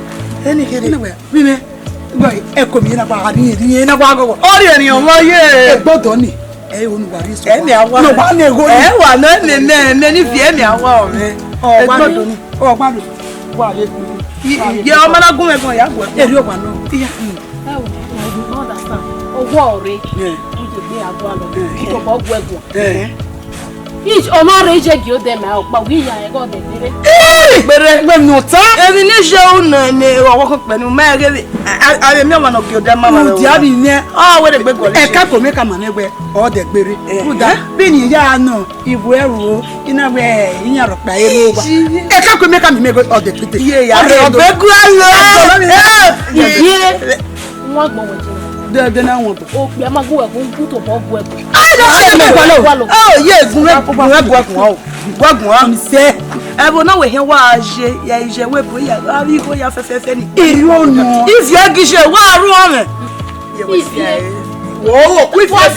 ẹni kẹ́ni mímẹ́ boy e ko mi na ba ni na ba go ori eniyan mo ye e gbodo ni e onugari so emi awa no ba le go e wa na ne ni fi emi awa o re o gbado ni o gbado wa le ye o ma na gun egbon ya gbo e ri o pa no iya e wo I don't understand owo ore o je gbe agbo alo ko bo gbo egbon Each Omar Ejegi Odeme ọ̀pá wíyà ẹ̀gọ́ ọ̀dẹ̀dẹ̀rẹ̀. Gbèrè gbẹ̀mí ọ̀tá. Èmi ní ṣe òun ní ọwọ́ kan pẹ̀lú mẹ́rẹ̀ẹ́rẹ́. Ààrẹ mi ọ̀nà òkè ọ̀dẹ́ máa wà. Òdì àbí yẹn. Ọ̀ wẹ́rẹ̀ gbẹ́gbọ̀ lẹ́sẹ̀. Ẹ̀ka kò mẹ́ka mà mẹ́gbẹ́ ọ̀dẹ̀ gbèrè. Kúdà bí ni ìyá àná ìbò ẹrù o iná wẹ̀ ìyá rọ̀pá eré wa. Ẹ̀ka kò mẹ́ka mi mẹ́gbẹ́ ọ̀dẹ̀ pété. Ọ̀dẹ̀gbẹ́gbẹ́ de na won o pe ma go egun puto bo bo egun ai do se me kwalo oh yes gun o gwagun o mi se e bo na we hen wa je ya ije we bo ya ari ko ya fefefe ni eri onu if ya gise wa ru o me wo quick for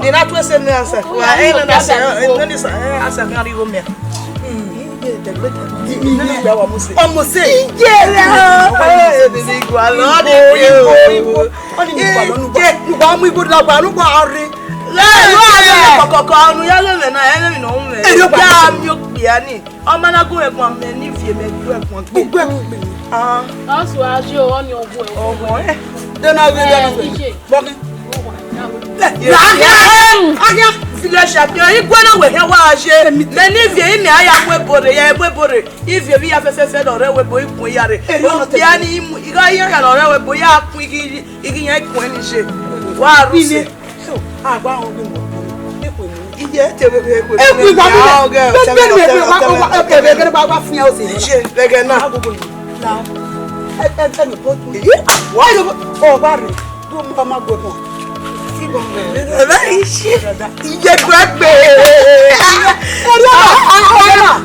ni na to se ni answer wa e na se ni answer kan ri o me ọmọ se ìjẹrẹ ẹbí ìgbà lọ́dẹ ìgbò ọdún ìgbà lọ́nùgbà nígbà ọmọ ìgbò dàgbà nígbà ọrẹ lẹ́yìn ọ̀rẹ́ kọ̀kọ̀kọ̀ ọ̀nù yálẹ̀mẹ̀ náà ẹlẹ́mì náà ń rẹ̀ yá mi ó pè á ní ọmọ alágún ẹ̀gbọ́n mi ní ìfì èmi ẹ̀gbọ́n ẹ̀gbọ́n gbogbo ẹ̀gbọ́n mi. ọ̀sùn ajé o ní ọgbọ̀n ẹ̀ dẹ́nà gbé dẹ́nà gbé bọ́kí. village apio igwana we he wa je many vie ime aya webore ya webore ivie bi ya fefe lore webo ikun yare o bia ni iga ya lore webo ya kun igi yan kun ni je wa ruse agba won bi mo iye te be e ku gba mi be ba fun ya o se je lege na me bo tu why o ba re do mo ma go mo iye gbagbe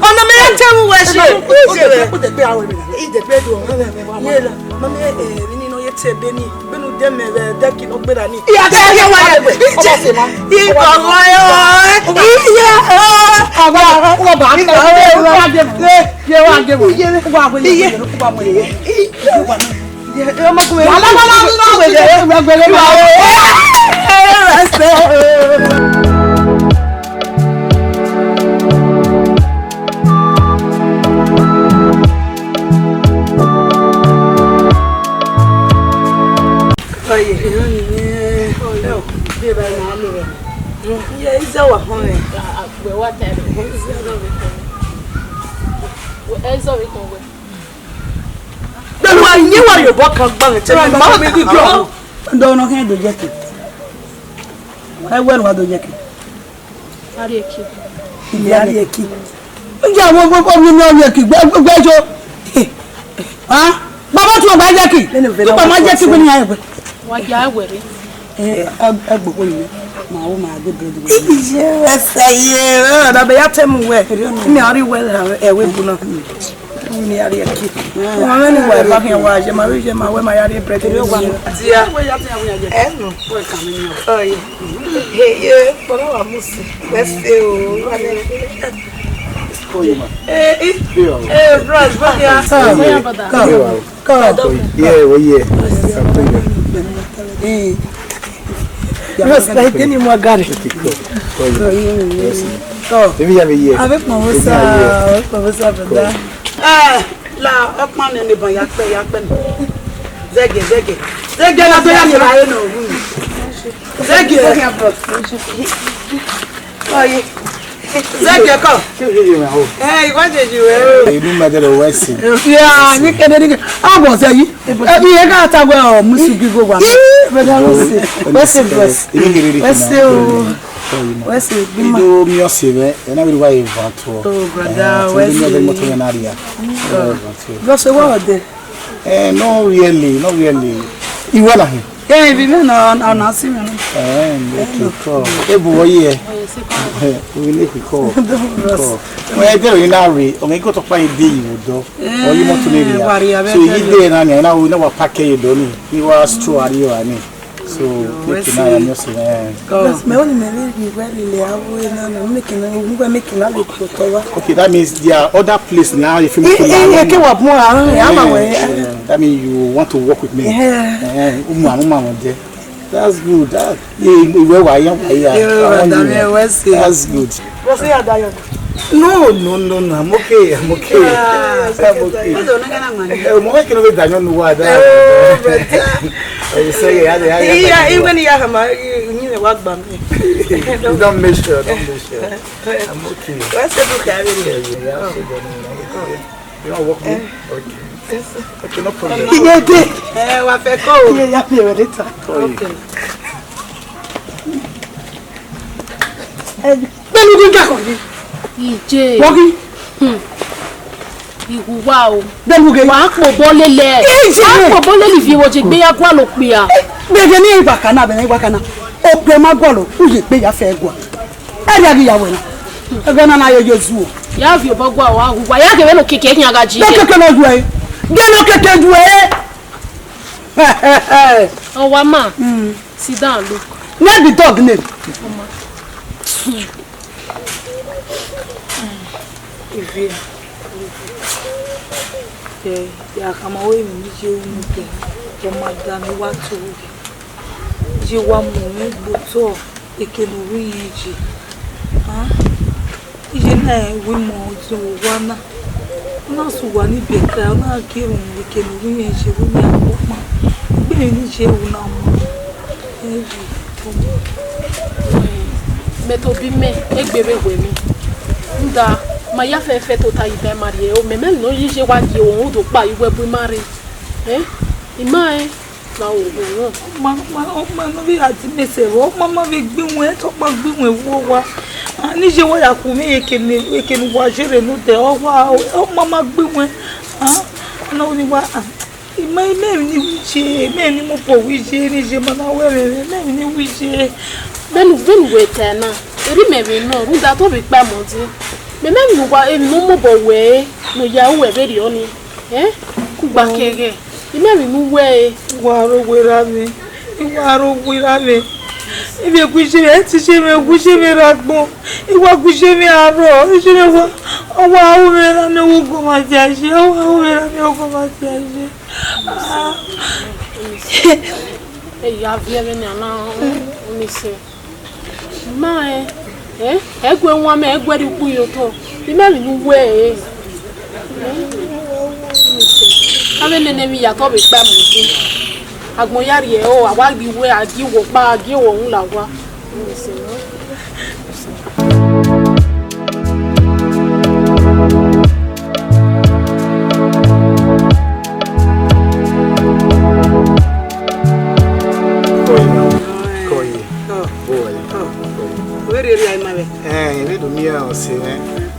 ọ̀nà mi ń tẹ́wọ́ wẹ̀ ṣe ìdẹ̀pẹ́ dùn ọ̀nà mi wà wọ́n yẹ́lá mami ẹ̀rí nínú yẹ tẹ̀ bẹ́ni bẹ́nu dẹ́mẹ̀rẹ̀ dẹ́kì ló gbéra ní. ìyàtọ̀ ẹ̀yẹ wà lẹ́gbẹ̀ẹ́ ìgbọ̀ngàn ẹ̀ ìyá ọba ọba mi kà ó wà gẹ̀mọ̀ yẹ wà gẹ̀mọ̀ wà wẹ̀lẹ̀ iye ọmọkùnrin Bẹ́ẹ̀ni wa yín wà yóò bọ́ kan gbọ́n tẹ́lẹ̀ máa mi kí gbọ́. Ndọ́nà kí n do jẹ́ kí. Ẹ wẹ́nu wa do jẹ́ kí. Ari eki. Ilé ari eki. Ǹjẹ́ àwọn gbogbo mi ní ọ̀rẹ́ kí gbẹ́jọ́. Bàbá tí wọ́n bá jẹ́ kí. Nípa máa jẹ́ kí gbé ní ayẹ̀gbẹ́. Wọ́n jẹ́ àwẹ̀rẹ́. Ẹ gbogbo yìí. Màá wọ́n máa gbé bẹ̀rẹ̀ dùgbò. Ìyẹ́ ẹsẹ̀ yẹ ọ̀dàbẹ̀ yá tẹ́ mu wẹ̀. Mi àrí wẹ̀ ẹ̀wẹ̀ bu náà. Mi àrí ẹ̀kí. Wọ́n mẹ́ni wà ẹ̀bá kí n wá àjẹ́ máa rí jẹ́ máa wẹ́ máa yára ẹ̀ pẹ̀lú ìwé wa. Díà. Ẹ̀nu. Ọ̀yẹ̀. Ẹ̀yẹ bọ́lá wà mú sí. Lẹ́sẹ̀ o. Bros, bọ́lá yà. Bros, like any more gari. Avec mon voisin, brother. La ọpọn ni nìbọn ya pẹ nù. Zẹgẹ la tó yà ní ìbáyé náà ògùn mi. Zẹgẹ kọ. Ìwádìí rẹ̀ o. Ìlú mẹ́tẹ̀lẹ̀ wẹ́sì. Yà ní kéde ní kéde. Àbọ̀ ṣe yí. Ẹbí yẹn ká àtàgbẹ̀ ọ̀ mùsùlùmí gbogbo wa. Wẹ́sì o. Wẹ́sì bímọ. Ìlú mi ọ̀sẹ̀ rẹ̀ ẹ̀ náà bí wàá yẹ vàtọ̀. Oh brother, wẹ́sì. Ìlú mi ọ̀sẹ̀ náà rí ya. Lọ́sẹ̀ wọ́n ọ̀dẹ. Not really. Ìwọ là hìn. Ibi mi ọ̀nà sí mi. Ebu wọ yẹ. Orí lè fi kọ́. Wọ́n yẹ dẹ́rọ̀ yín náà rè ọ̀gá yín kò tó pààyàn dé ìwò dọ́. Ọyí mọ́tò lè rí ya. So yí dé náà ni ẹ̀ náà wà pàkẹ́ yìí dọ́ ni. Ní wàá stro àríyọ̀ àní. So making na ya nyosi na. Me only me really awo na making na le kotowa. Okay, that means there are other places now if you that means you want to work with me. That's good. That's good. No, I'm okay. I'm okay. You say even you work by me. Don't miss her. I'm okay. What's the book? You don't work with me? Okay, no problem. Ìjẹ́ ìhùwà o wà á pò bọ́lé lẹ̀ á pò bọ́lé lè fi ìwọ̀jẹ̀ gbé yá gbọ́ ló pè á. Gbèdé ní ìbàkánná abẹ́rẹ́ ìbàkánná ó pè má gbọ́lọ̀ ó yẹ gbé yá fẹ́ gbọ́ ẹ̀rí àgìyàwó náà ẹgbẹ́ náà náà yọjọ zu o. Yá fi ọ̀bọ̀ gbọ́ àwọn àhùwà yá kẹ̀wé ló kékeré kí n àgàjì. Lọ́kẹ̀kẹ̀ lọ ju ẹ gé ló kékeré ju ẹ. Ọwọ́ máa sit down look. Name the dog name. Ya kama wewe mje umpe kwa madami watu je wa mu buto ekenuri yiji ije na we mo zo wana na su wa ni beka na kirun ekenuri yiji wo ni akoma gbe ni je wo na mo eji meto bi me egbebe we mi nda ma ya fe to ta ibe marie o me no yije wa di o do pa iwe bu mari ima na o go ma no bi ati mese wo mama bi gbinwe to pa gbinwe wo wa ni je wo ya ku mi ekenu wa jere no de o wa o mama gbinwe na o ni wa ima ni wiche me ni mo po wiche ni je mana were me ni wiche benu we tena eri me bi no nda to bi pa mo ti me nu wa enu mo bo we no ya we be ri oni ku gba kege imeri nu we waro wera mi ibe kujire ti se me kujire ragbon iwa kujire aro isire wa owa awu me na ne wo go ma ti ase owa awu me na ne wo go ma ti ase ya viere ni ana oni se ma egwe nwa me egwe ri ku yo to imeri nu we ave nene mi ya to be pa mo ti agbon yari e o awa bi we agi wo pa agi wo un la wa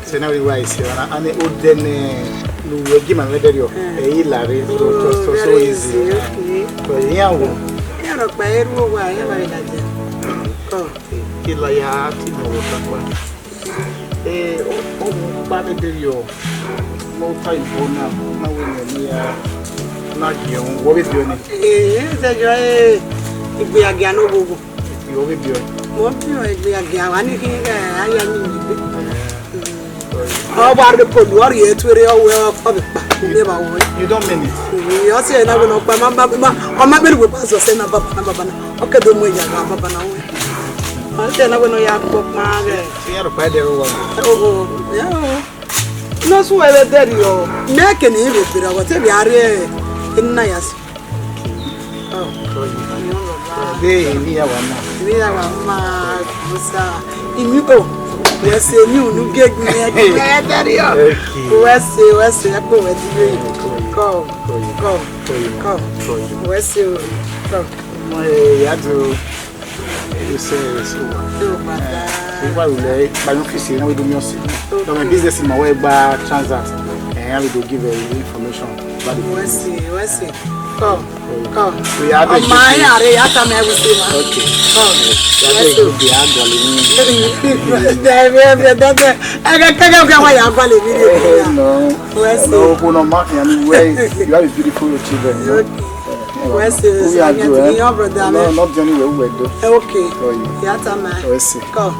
se na we wise and o den no give my radio e lare so easy ko yawo ya ro pa eru wa ya ba ila je ila ya ti no wa kwa o ba de radio mo ta ibona na we ni ya na je wo be bio ni se jo igbe age no gogo wo be bio mo bio igbe age wa ni ki aya ni igbe ba de polu ori etwere owe obi pa ni ba wo you don't mean it yo se na we no pa o ma beru pa so se na baba na o ke do mo ya na baba na we o se na we no ya ko ma ge se ya ro pa de wo ya no su we de rio me ke ni be bira wa te bi are inna ya si de ni ya wa ma busa imi o wese ni unu gegu ni e dari o wese ya ko we di ko wese ko mo ya do ese so wa le ba no fisi na we do music so my business in my way ba transact and I will give information about the wese ko we are the my are ya ta me we say okay ya go be agwale ni no no ko no ma ya ni way you have a beautiful children wese ya ti your brother no not journey we do okay ya ta ma wese ko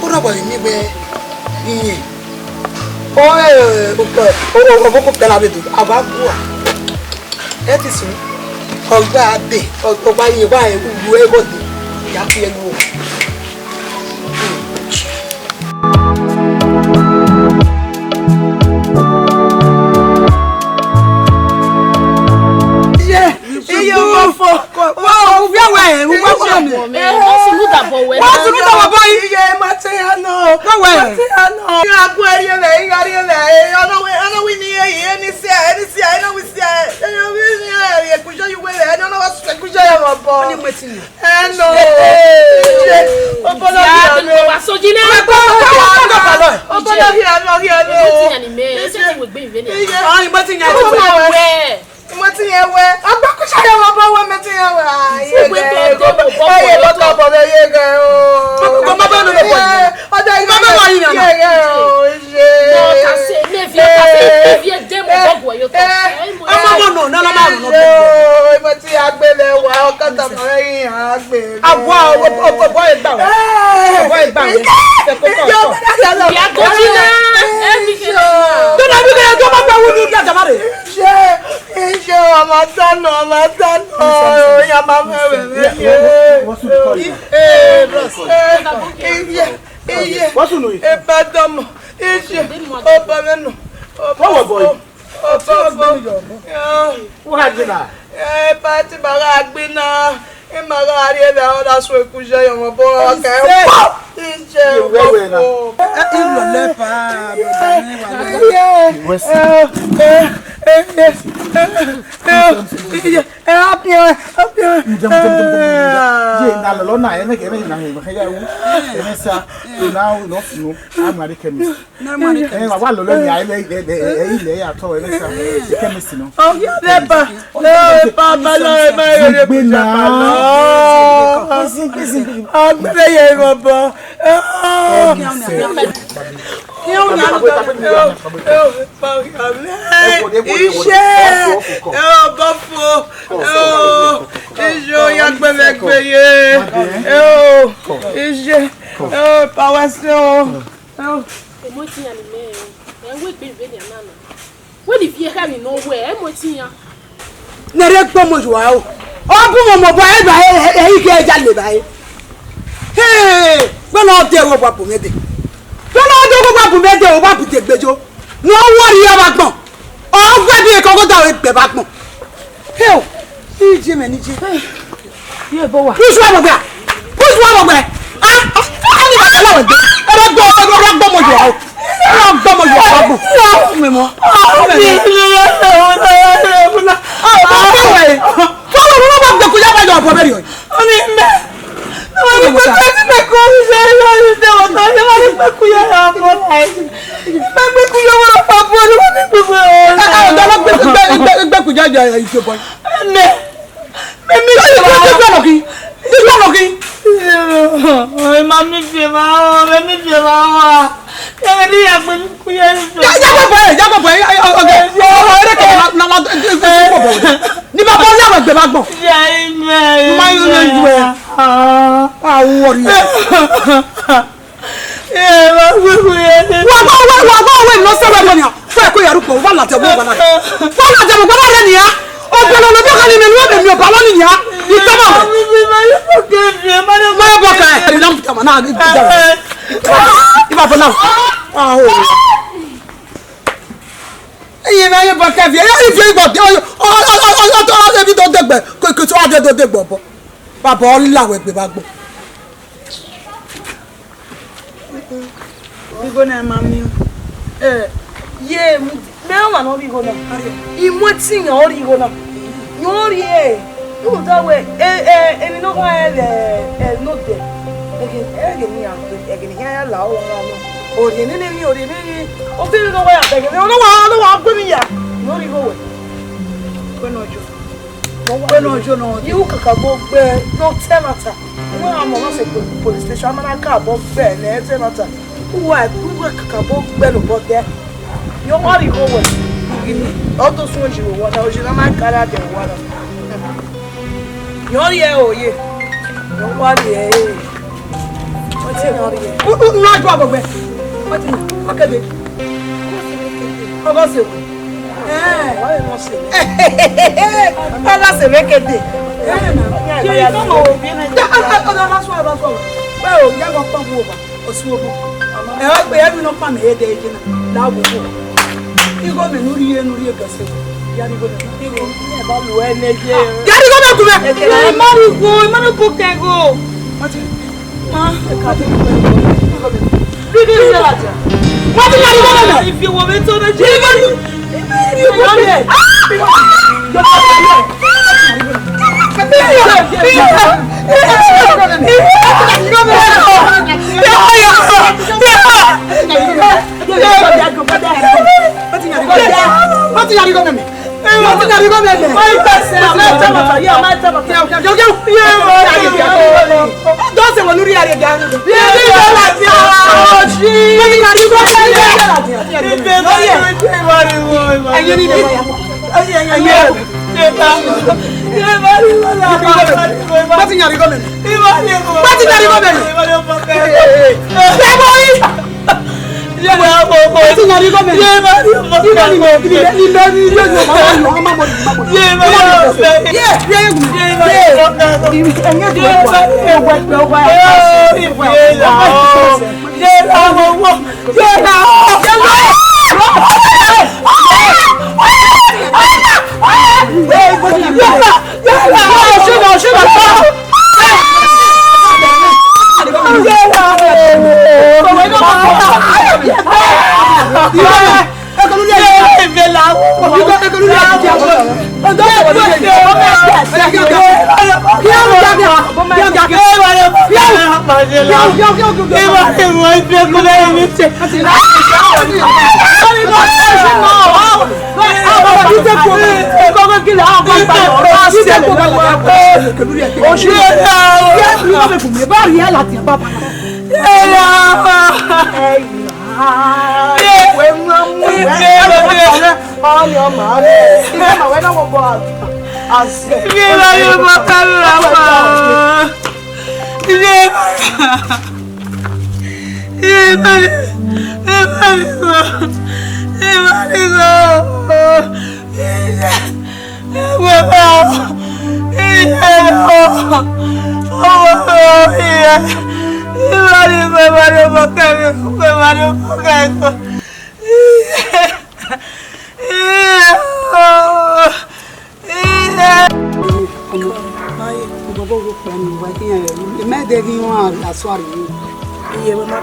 ora ba ni be ni o pela be do abagu e ti sun ogba ade ogba yin wa e wu e bodi ya fi enu E magari è la sua cuccia io ma poi che dice Ilo lepa. You can no tenata. No, I'm not saying police station. I'm not going to Ben. Tenata. Who are Ben about there? You want to go with all those ones you want. I was in my car at the water. You're here, oh, yeah. Don't worry, what's in all here? Not trouble. What's in it? Look at it. How was it? Why not say? That's a wicked day. Come on, that's why. Well, you're going to come over or swoop. I hope we have no fun here. Now, you go to New Year, New Year. You're going to go. If you want me to the gym,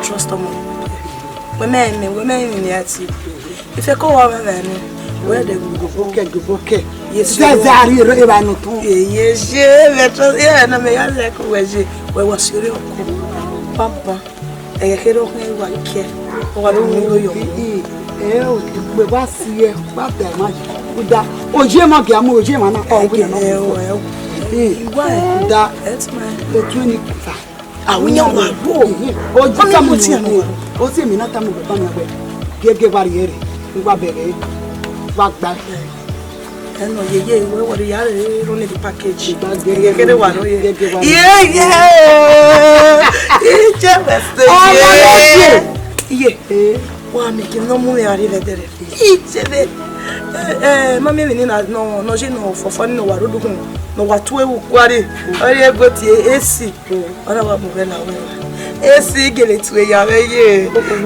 trust them. Women in the city. If you go over there, where they go, okay. Yes, yes, yeah, and I may like where was your papa? I can't what care. Or I don't know you. We was here, but that much. With that, oh, Jim, I'm going to why? That's my 25. Ah, we know what. Oh, come with you. Oh, see me not come away. Give barrier. We were better. Back back. And what are you only the package? Get a one. Yeah. Why making no money? I did it. Each of it. Mammy, no, she know for fun. No, I don't know. No, what we worry. I got the AC. I don't know. AC get it to a year.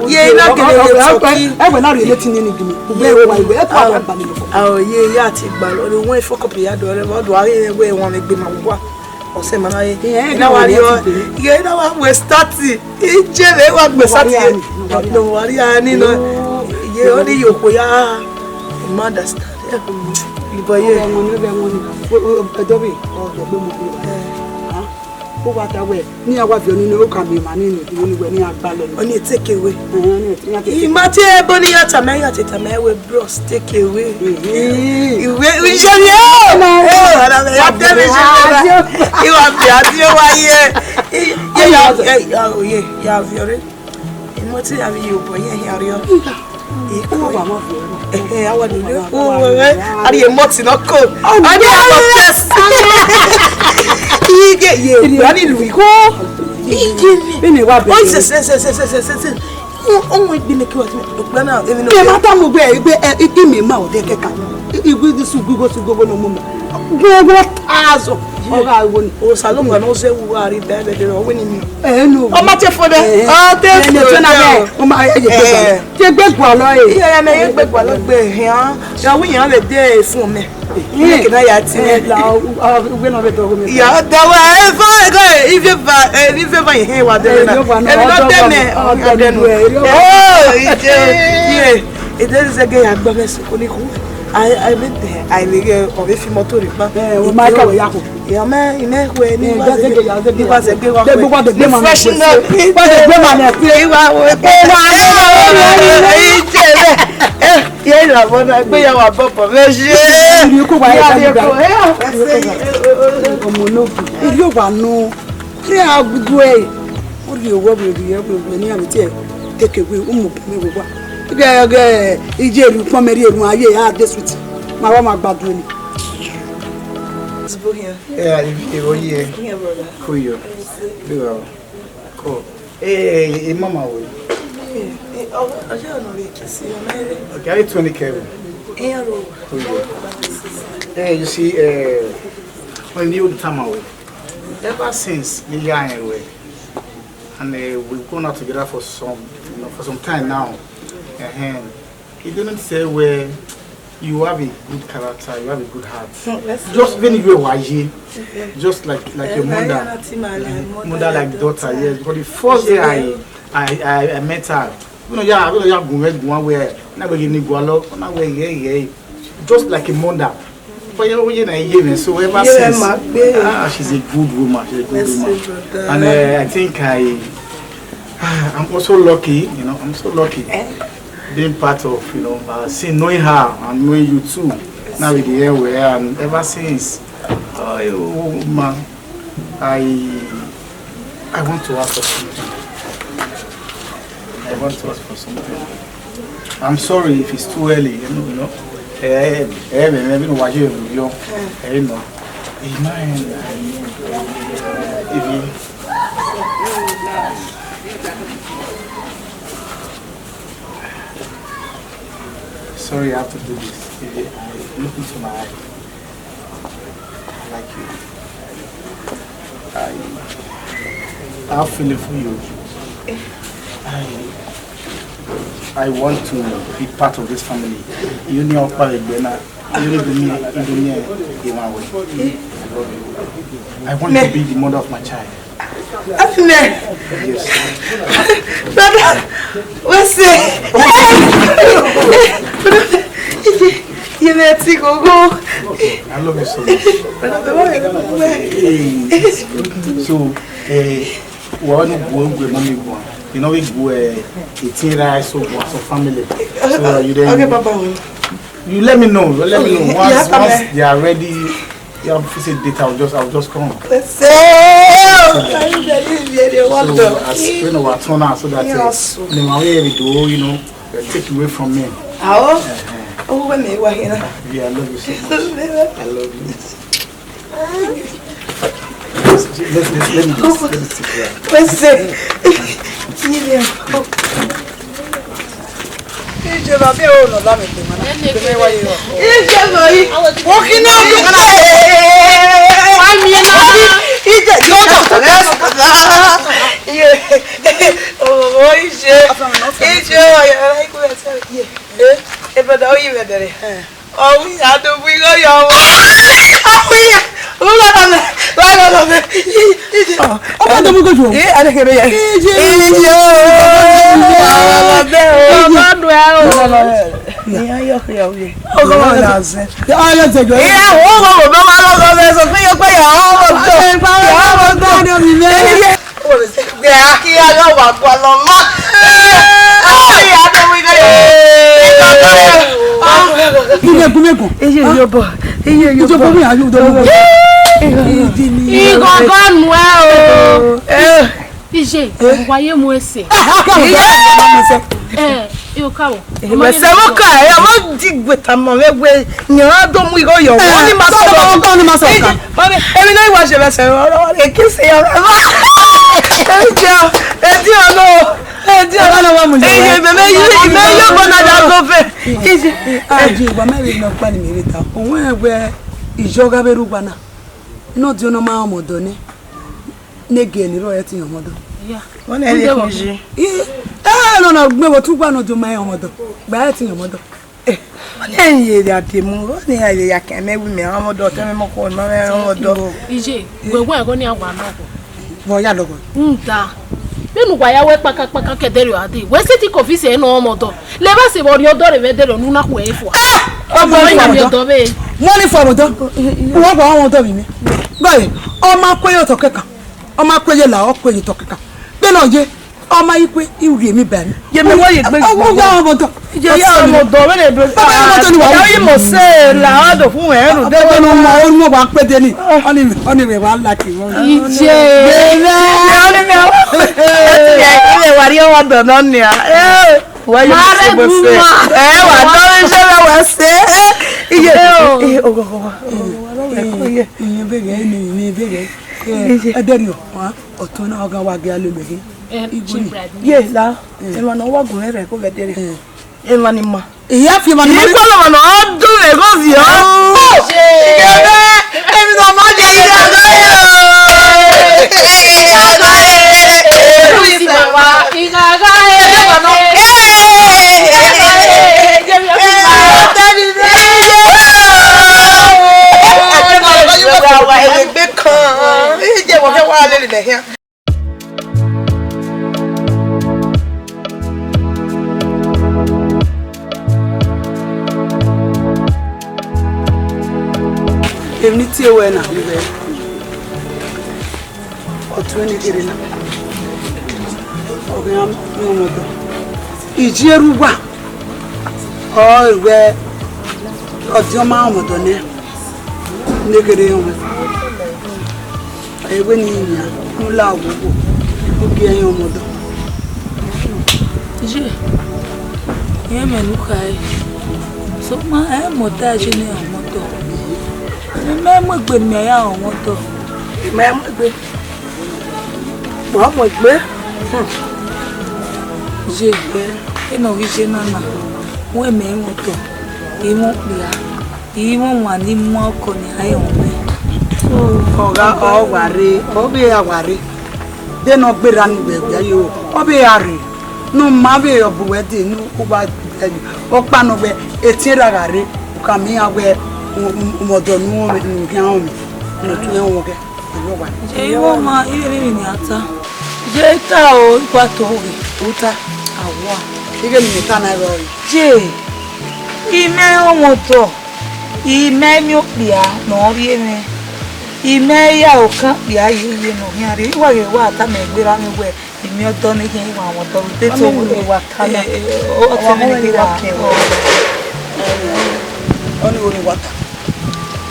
Yeah, not getting it. I will not letting anything. Oh, yeah, but the way for copy, I don't know what I want to be my work. Or say, yeah, you know, we're starting. It's just what we're starting. No worry, I need you only you. Mother started. But yeah, Adobe or the who what away near what you know can be money when you are balance. Only take away. Imagine Bonnie at a man at a man with bros take away. You shall you are in what's it? Have you boy here? I want to know. Are you motzing or cold? I get you. I need to go. Oh, we didn't make it. But now, even though it give me mouth, they can go no moment. Go oh, Salon and also who are in bed, they are winning. No, how much for them? Oh, thank you. Take back while I may back while I be here. Shall we have a day for me? Can I attend? We're not going to. Yeah, that way. If you ever hear what they're not it is a gay at I went there. I will go if you motor. Michael Yahoo. Yeah, man, in that way, he was a good one. The freshen up. Yeah, when I pay our papa, you could buy if you want no, how good way. What do you want to do? Take away. You come here, this with my mama bad doing. Yeah, cool. Hey, mama. Okay, 20 Kevin. Hey, you see, when you come away, ever since the year anyway, and we've gone out together for some time now. He didn't say where you have a good character, you have a good heart. Just when you were YG, just like your mother like daughter, yes. Because the first day I met her, just like a mother, So ever since, she's a good woman. She's a good woman. And I think I'm also lucky, I'm so lucky being part of, knowing her and knowing you too. Now with the airway, and ever since, man, I want to ask for something. I want to ask for something. I'm sorry if it's too early, Sorry, I have to do this. Look into my eye. I like you. I have feeling for you. I want to be part of this family. You know, I want to be the mother of my child. Yes. What's it? You let it go. I love you so much. So, we go 18 rice so family. So you then okay, Papa. You let me know. Once they are ready, you have to say date. I'll just come. Let's say. So that take away from me. Oh, when they were here. Yeah, I love you so much. I love you. Let me sit here. Let's say. Benu waya we paka kedere ade. We seti office no moto. Le ba se bori odo re vedere nu na ku efo. Obo ya mi odo be. Money for moto. Wo gba won to bi mi. Boy, o ma pe yo to keka. O ma pe ye la o pe ye to keka. Be no je o ma ipe iwe mi ba mi. Ye me wo ye gbe. O gba moto. Je ya moto we le be. Moto ni wa. Yo mo se la odo fun eru. De no mo o mo ba pe de ni. Oni me wa lucky. Ije. Oni me ile wario wa dono ni a wa yo se bo se wa do se wa se iye ogogo iye bege ni bege aderi wa otuna oga wa ga lo mehe ye la e ma no wa gun re ko vedere e ma ni ma iya fi ma ni ko lo no do le go fi o e mi no ma je indemnity we na we otu ni kiri na oge am no moto ijerugwa o we ojo ma moto ne negere yo ewe ni nya nla agogo oge yan moto je ye menu kai so ma e montage ni moto me mo gbe mi ya moto me mo gbe mo gbe je eno wi je na mo e me moto e mo bia e mo wa ni mo ko ni ayo me oga o ware o be aware de no gbera ni gbe yo o be are no ma be obuwe de nu ko ba o pa no gbe etira gare ka mi agbe umodo nu o mi kan o mi no tu en wo ke lo wa je wo ma ire ni ata je ta o ipa to ri uta awa ige mi ta na ro je ime o moto ime mi o bia no ri eme ime ya o kan bia ye no mi ari wa ge wa ta me gbera mi we ime o to ni kin wa won to te to wa ta na o te me ni wa oni oni wata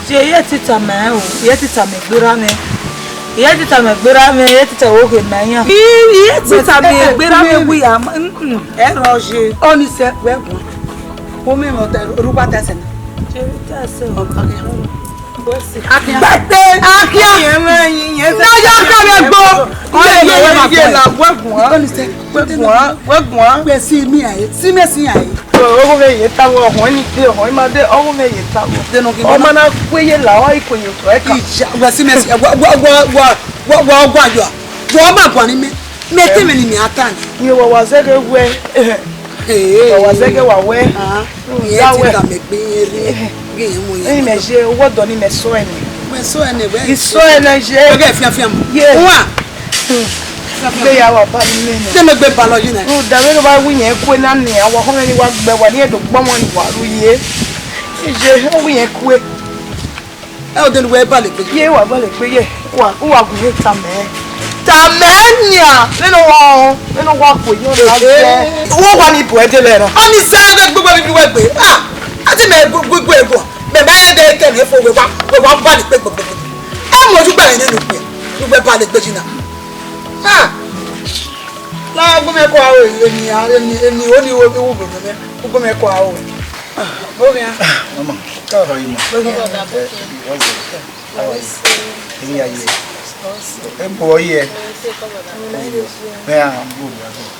je ye tita me o ye tita me gbera mi ye tita me gbera mi ye tita o ge me yan ye tita me gbera mi wi am e roje oni se we gun o me mo te rupa te se je ta se o Bate akia yen na ya ka le gbo o ye la wegun oni se wegun pe si mi aye si me si aye o me ye ta wo ho ni de ho ma de o me ye ta wo de no ki o ma na kweye la wa iko ye to e ka gba si me si gwa yo wo ma gwa ni me te me ni mi atan ni wo wa se ke we wo wa se ke wa we ye ti ta me pe ere ge yen mo ye ni me je wo do ni me so eni we so eni je o ge fiafia mo wa gbe ya wa ba ni ni te me gbe ba lo yin na o da we no ba wi yen ku na ni awo ho ni wa gbe wa ni edo gbo mo ni wa ru ye je o wi yen ku e o de we ba le pe ye wa ba le pe ye wa gu ye ta menya nínú wa ko yo la je wo wa ni bo e de le ran oni se gbogbo bi we gbe ati me gbogbo ego me ba ye de ke ni fo we wa ba le pe gbogbo e mo ju gba yin nínú pe gbogbo ba le gbe jina la go me ko awo eni oni wo bi wo bo me go me ko awo bo mi mama ka ro imo ni aye bo ye ya bu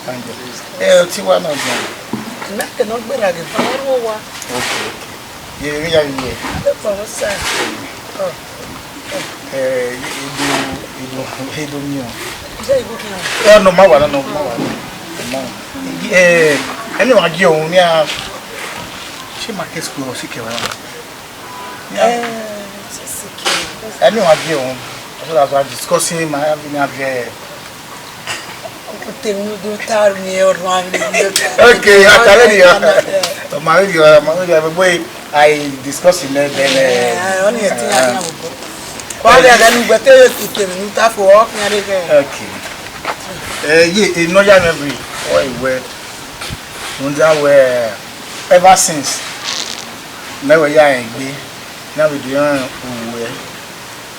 thank you ti wa na gan na ke no gbera ge faro wa okay ye ya ye ko sa ido mi o je ibo ki no ma wa no ma wa eni wa ge ohun ni a se market school o si ke wa eni wa ge ohun so that's why discussing my having te un do tar mi o ran okay atale yo ma boy I discussing then oni e tin ya mo ko le ga ni gbete ite mi ta fo o kan re okay ye no ya memory o iwe unda we ever since na we ya engbe na we do uwe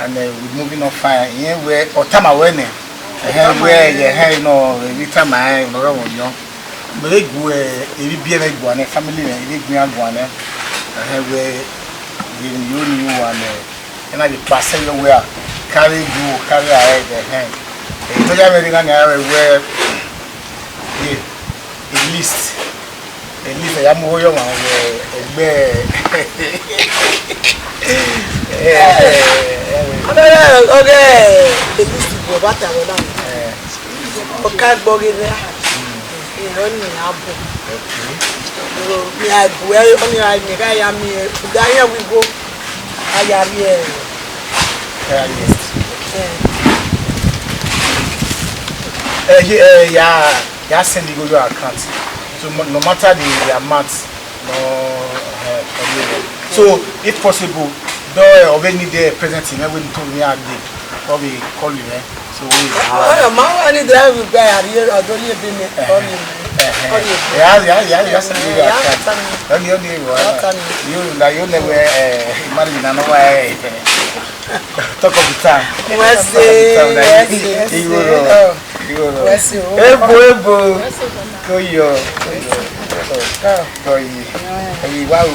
and we moving on fire here where or time awene where ye no every time I no ro won me go e bi me go na family na e bi agbo na where you one and I be pass everywhere carry ahead e to ja me ga na where at least ya mo yo ma egbe okay bo bata lo na o ka gbogi re iro ni abo mi agbo e o ni ani ga ya mi da yan wi go aya mi ya send you your account so no matter the amount no so if possible though already the present in every told me I did. Probably call you, eh? So we I need drive guy here. I don't need to be you never imagine another talk of the time. You are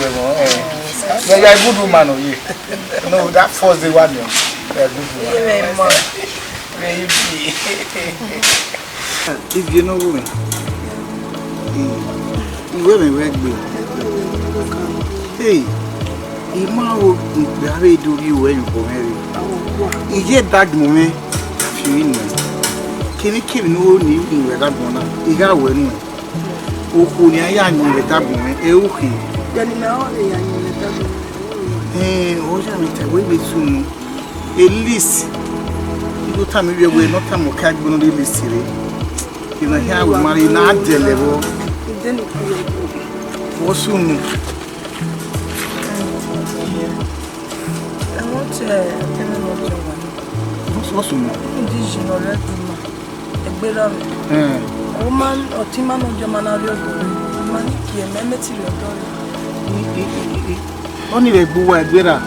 a good woman, no, that force the one. If you know women, you will be good. Hey, you might be do you when you go marry. You get that moment, you know. Can you keep no new in that one? You got one. Okunya ya ni that moment, okay. Oja mi tawe be soon. At least you tell me we were not a mock going to be silly. You know, here we marry not the level. For soon. I want to tell you what's soon? Indigenous, a better woman or Timan of Jamanario. Maniki and Memetil. Only a boy, better.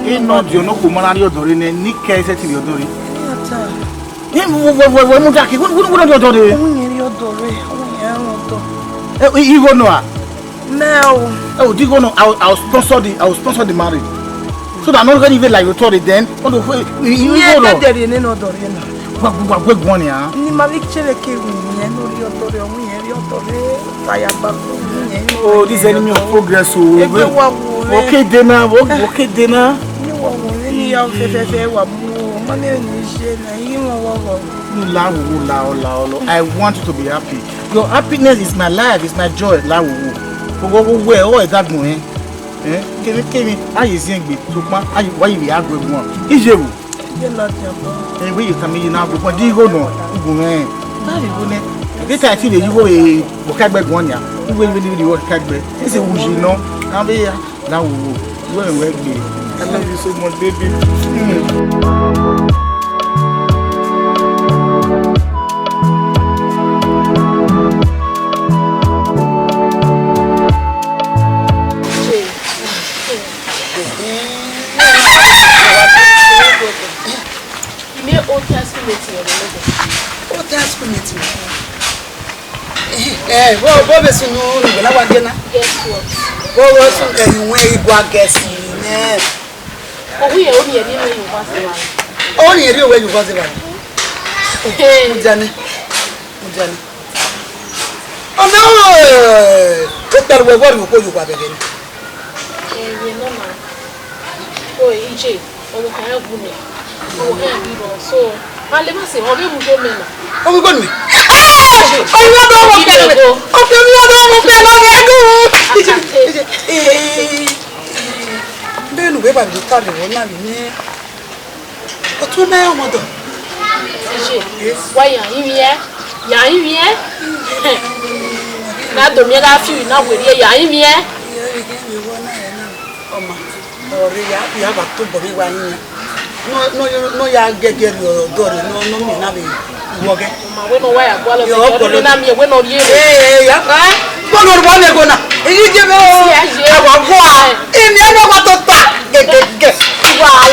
Not your no woman, you're doing a nick case at your doing. You go no. Oh, do you go no? I'll sponsor the marriage. So that not even like you told it then. You go there in another. What one here? Oh, this enemy of progress. Okay, dinner. Okay, dinner. I want you to be happy. Your happiness is my life, is my joy. Where all that going? How you sing me? Why you have good one? Is you? And we come in now. What do you go no? This I think you go a vocabulary one year. You will really do what vocabulary. It's a wuji, no? Now we are now. I love you so much, baby. What is you know? Guess what? What was you go guessing? We are only a little in Barcelona. Only a little way you was it. Oh no! What that way what you call you again? Oh, EJ, oh, I have women. Oh, I have people. So, I never say, oh, we go men. Oh, we go me. Oh, you don't want to go. Okay, you don't want to go. Then we have to start the one now. What you know, mother? Why are you here? Are you here? Now, don't make a few now with you. Are you here? You have a two body one. No, you get your door. No, me, nothing. Okay. We know why I'm going to be when on you. One or one ago now. You give me in the other what to get. Wow,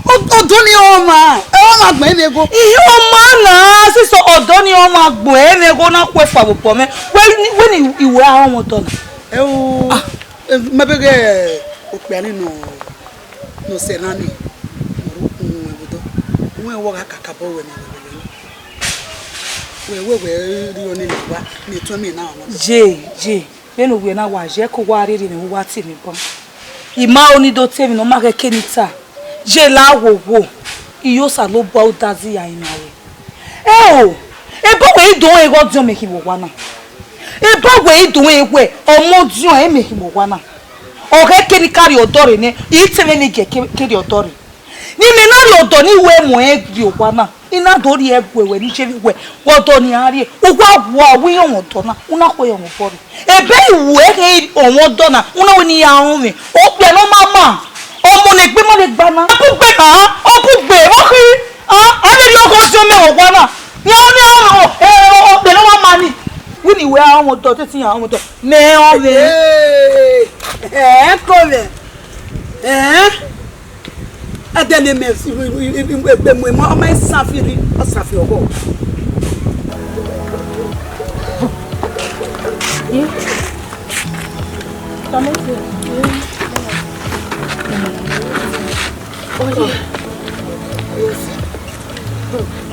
Odoni oma, ma gbe nego. Ihe oma na siso odoni oma gbo nego na kwefa bo me. When iwe ahun moto na. mabege okpiani no senani obudo we wo kaka bo we ri oni lewa ni to mi na no je benu we na wa je ko wa ri ni wa ti mi bon ima oni do temi no ma keke nita je la wo iyo sa lo bo dazi ya ina we ebo we do e go dio me ki wo wa na ebo we do e we omo dio e me ki wo wa na o keke ni carry odore ni iteme ni ke carry odore ni me na ri odo ni we mo e gi wa na ina do ri e we ni che we wodo ni ari ugwa wo wi yon odo na una ko yon bori ebe iwu e ke on do na una we ni ya run mi o pe no mama ọmọ le gbe mo le gba na o gbe na o ku gbe o ki a le ri oko si o me o wa na ni o pe no mama ni we ni we àwọn do te ti àwọn do me o le ko le adele me si be mo ma safiri o safi ogo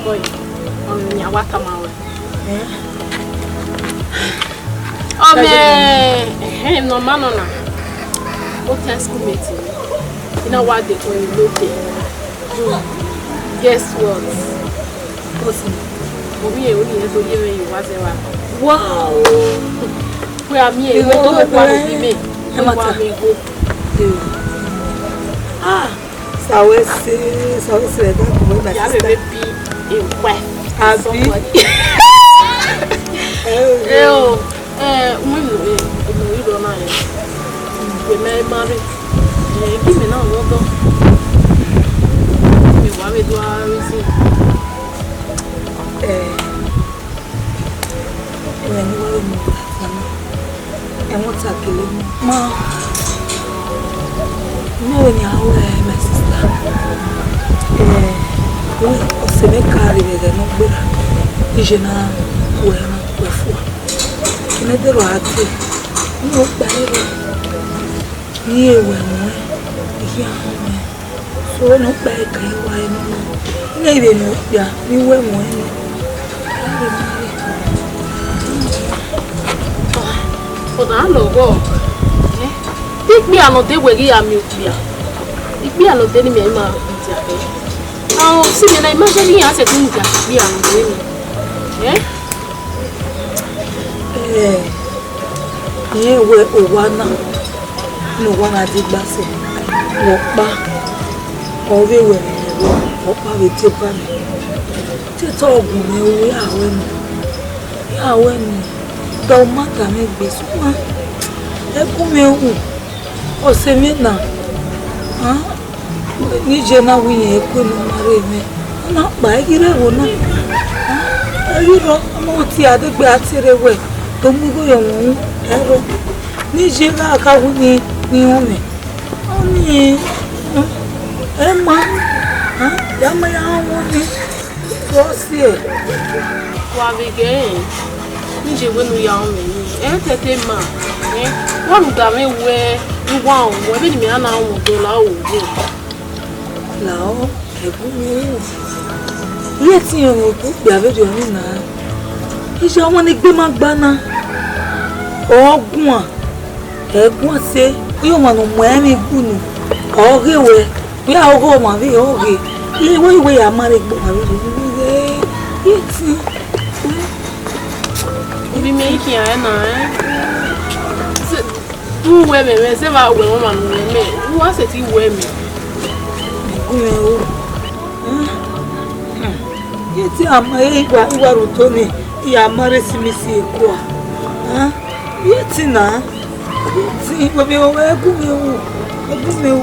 Boy, on ya waka mawe. No man on. Hotel school meeting. You know what they call it? Guess what? We only have to give you whatever. Wow. We are me. We don't want to be me. Sawese da ko ba ya bebe bi ewe abi mo do na ye we me mari give me now what do me wa we do arisi ni wa mo e mo ta kele ma no ni awe my sister o se me cari vede no gbera dice na buena po fu che ne dero ati no bere ni ewe mo ya me so no pe kai wa ni ni ire no ya ni we mo ni o da lo go Ikpi anode wegi ya mi ukpia. Ikpi anode ni me ma ntia pe. Si me na imagine ya se tin ntia ikpi anode ni. Ye we owana. No wana di gbase. Wo pa. O we we wo pa we ti pa mi. Ti to ogun mi o ya we mi. Ya we mi. Do mata mi gbe suma. E ku mi o o se mi na ni je na wi e ku no mare me na pa ire wo na iro mo ti adegbe atire we to mu go yo won ero ni je na ka wu ni won me oni e ma ya ma ya won ni so si e wa bege ni je we no ya won me e tete ma wọ́n gbà mí wẹ́ wíwá òun ẹbí ni mi á náà wọ́n tó láwọ̀ òwò. Làó ẹ̀bùn mi wò. Ilé tí ìrìn òkú gbé àbẹ́jọ ní náà. Iṣẹ́ ọmọ ní gbé máa gbaná. Ọ̀ọ́gùn à ẹ̀gún ṣe yóò mọ̀ nù mọ̀ ẹ́mí gbùnù. Ọ̀ọ́gẹ̀wẹ̀ bí àwọn ọmọ àbí ọ̀ọ́gẹ̀. Ilé ìwé àmàlẹ̀ gbọ́ àbẹ́jọ ní ilé yìí tí. Ibi mi kì í ẹ̀ náà ẹ́. Uwe me se va we mama me wa se ti we me uwe o ye ti ama igwa ruto ni ya mare si mi si eko a ye ti na ti we be o egu me o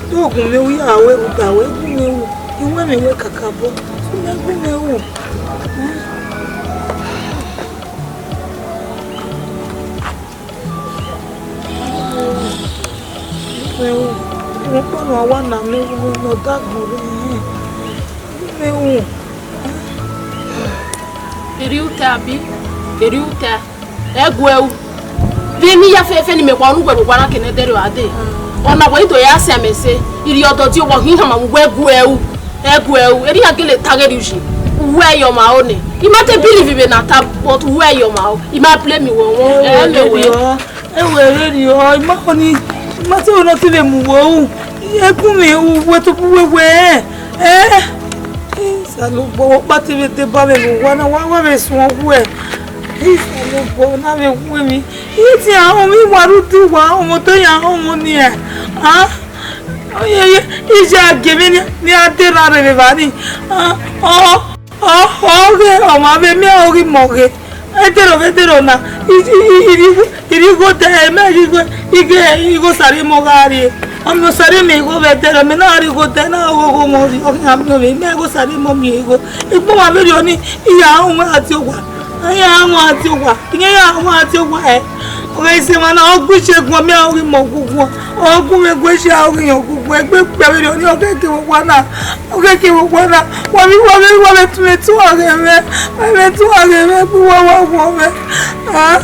to ogun me o ya we o gba we egu me o iwe me we kakabo so me egu me o mo pọ̀nà wà náà mi mo dágùn mi wù. Eriuta bi, eriuta, egwu ewu. Vemi ya fe ni me kwa nu gbe na kene dere ade. Ona bo ito ya se amese. Iri odo ti o bo hin ma mu egu ewu. Eri agele tageri uji. Where your mouth? You might believe in a tap, but where your mouth? You might play me one. Okay, oh, my baby, okay, moge. Etero na. Iri go te me go sari mogari. Am no sari me go vetero me na ri go te na go mo ri. Am no me go sari mo mi go. Ipo ma be oni iya o ma ati ogwa. Aya mo ati ogwa. Iya mo ati ogwa e. Okay, se mana ogu shegun mi awi mo gugu. Ogu me go she awi yan gugu. Egbe pe be oni okay ke wo na. Okay ke wo na. Wa mi tu ore me. Me tu ore me ku wo me. Ah.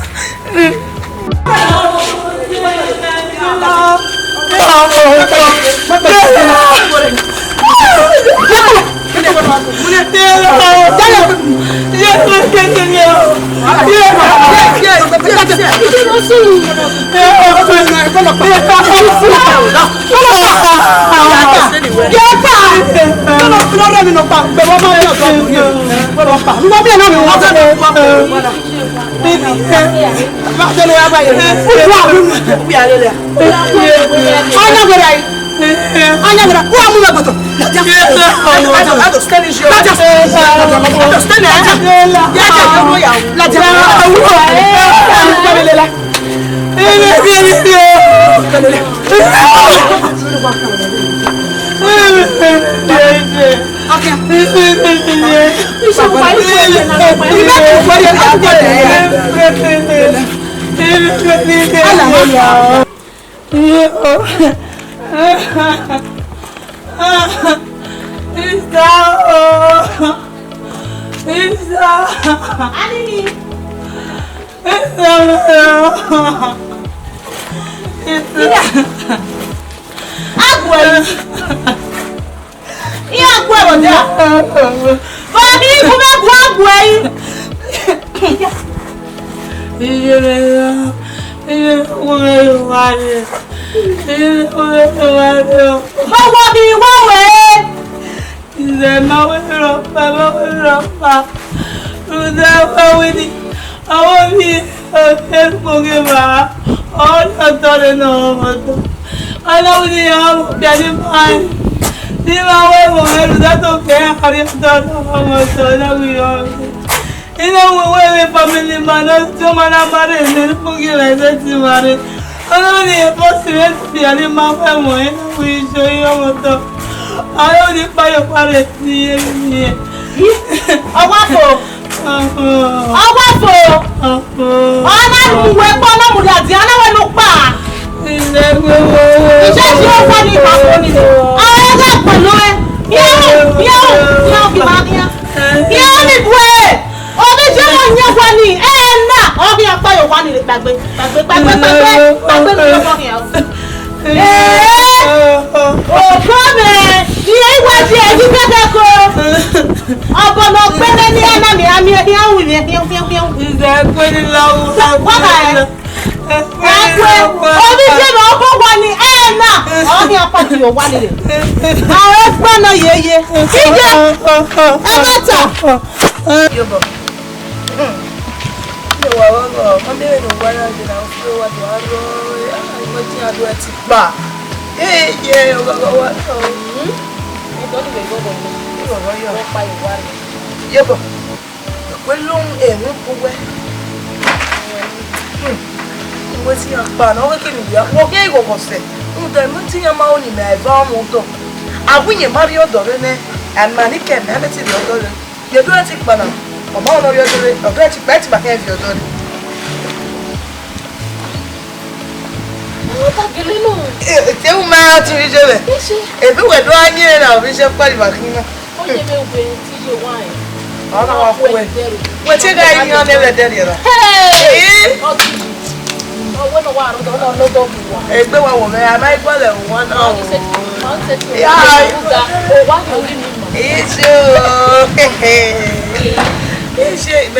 Owo no wa no do bu. Egbe wa wo me ama igbole won na. O wa no ri mi. Ijo.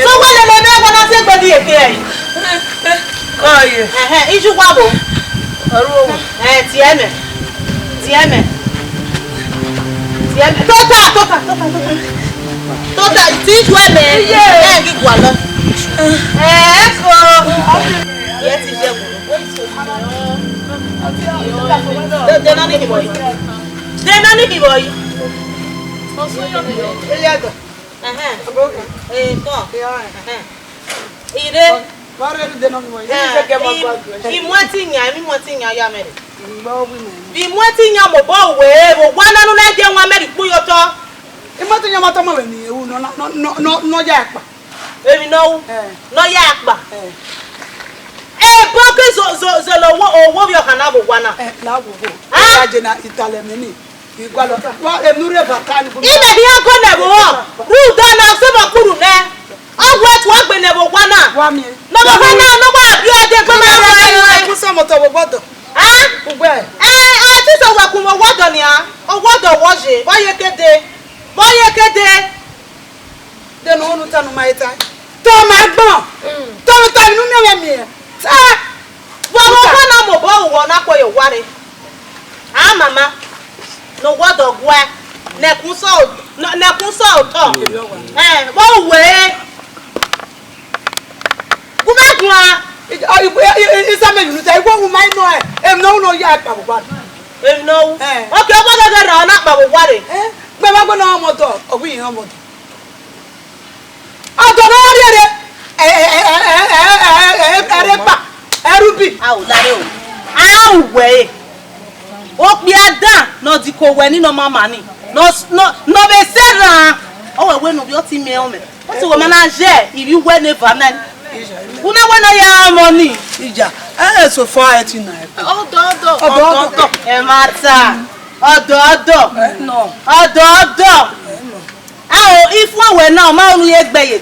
So wele le me wona se gbodi eke e. Oye. Iju wa bo. Oru. Tieme. Tota, iju eme. Gi gwa lo. Ko. Ye ti je wo. De na ni boy. Eliaga. Aboka. Ko. Ire. Mare de no mo. Bi mo ti nya ya mere. Bi mo ti nya mo bo we, wo gwa na nu na je nwa mere pu yo to. Imoto nya mata mo we ni ewu no ja pa. Emi no. No ya pa. Boke zo lo wo bi o kana bo gwa na. Na wo bo. Ya je na Italy me ni. Igwa lo. Wa emure ba kan bu. Ime bi an go na bo. Ru do na se ba kuru ne. Ogwe tu agbe ne bo gwa na. Wa mi. No bo na no gba bi o de ko ma ro. Ku so moto bo gbodo. Ugbe. Ti so wa ku mo wodo ni a. O wodo wo je. Boye kede. De no onu tanu ma ita. To ma gbon. To ta nu me mi. Sa. Bo ko na mo bo wo na ko yo ware. Mama. No wodo gwa. Nekun so to. Bo we. Kuma gwa. Isa me nu ta igwo ma ino e. Em no ya pa bo gba. Em no. Okay, bo ga ra na pa bo ware. Gbe ba gbo na mo to. Ogun yin mo. Adoro ri ere. Erepa. Erubi. Lare o. We. O pi adan no di ko we ni no mama ni. No be serra. O we no bi o ti me o me. O ti wo manager iri we never na. Una we no ya money. Ija. So far et na. Odo. E mata. Odo. No. Odo. If one we now ma onu ye gbe.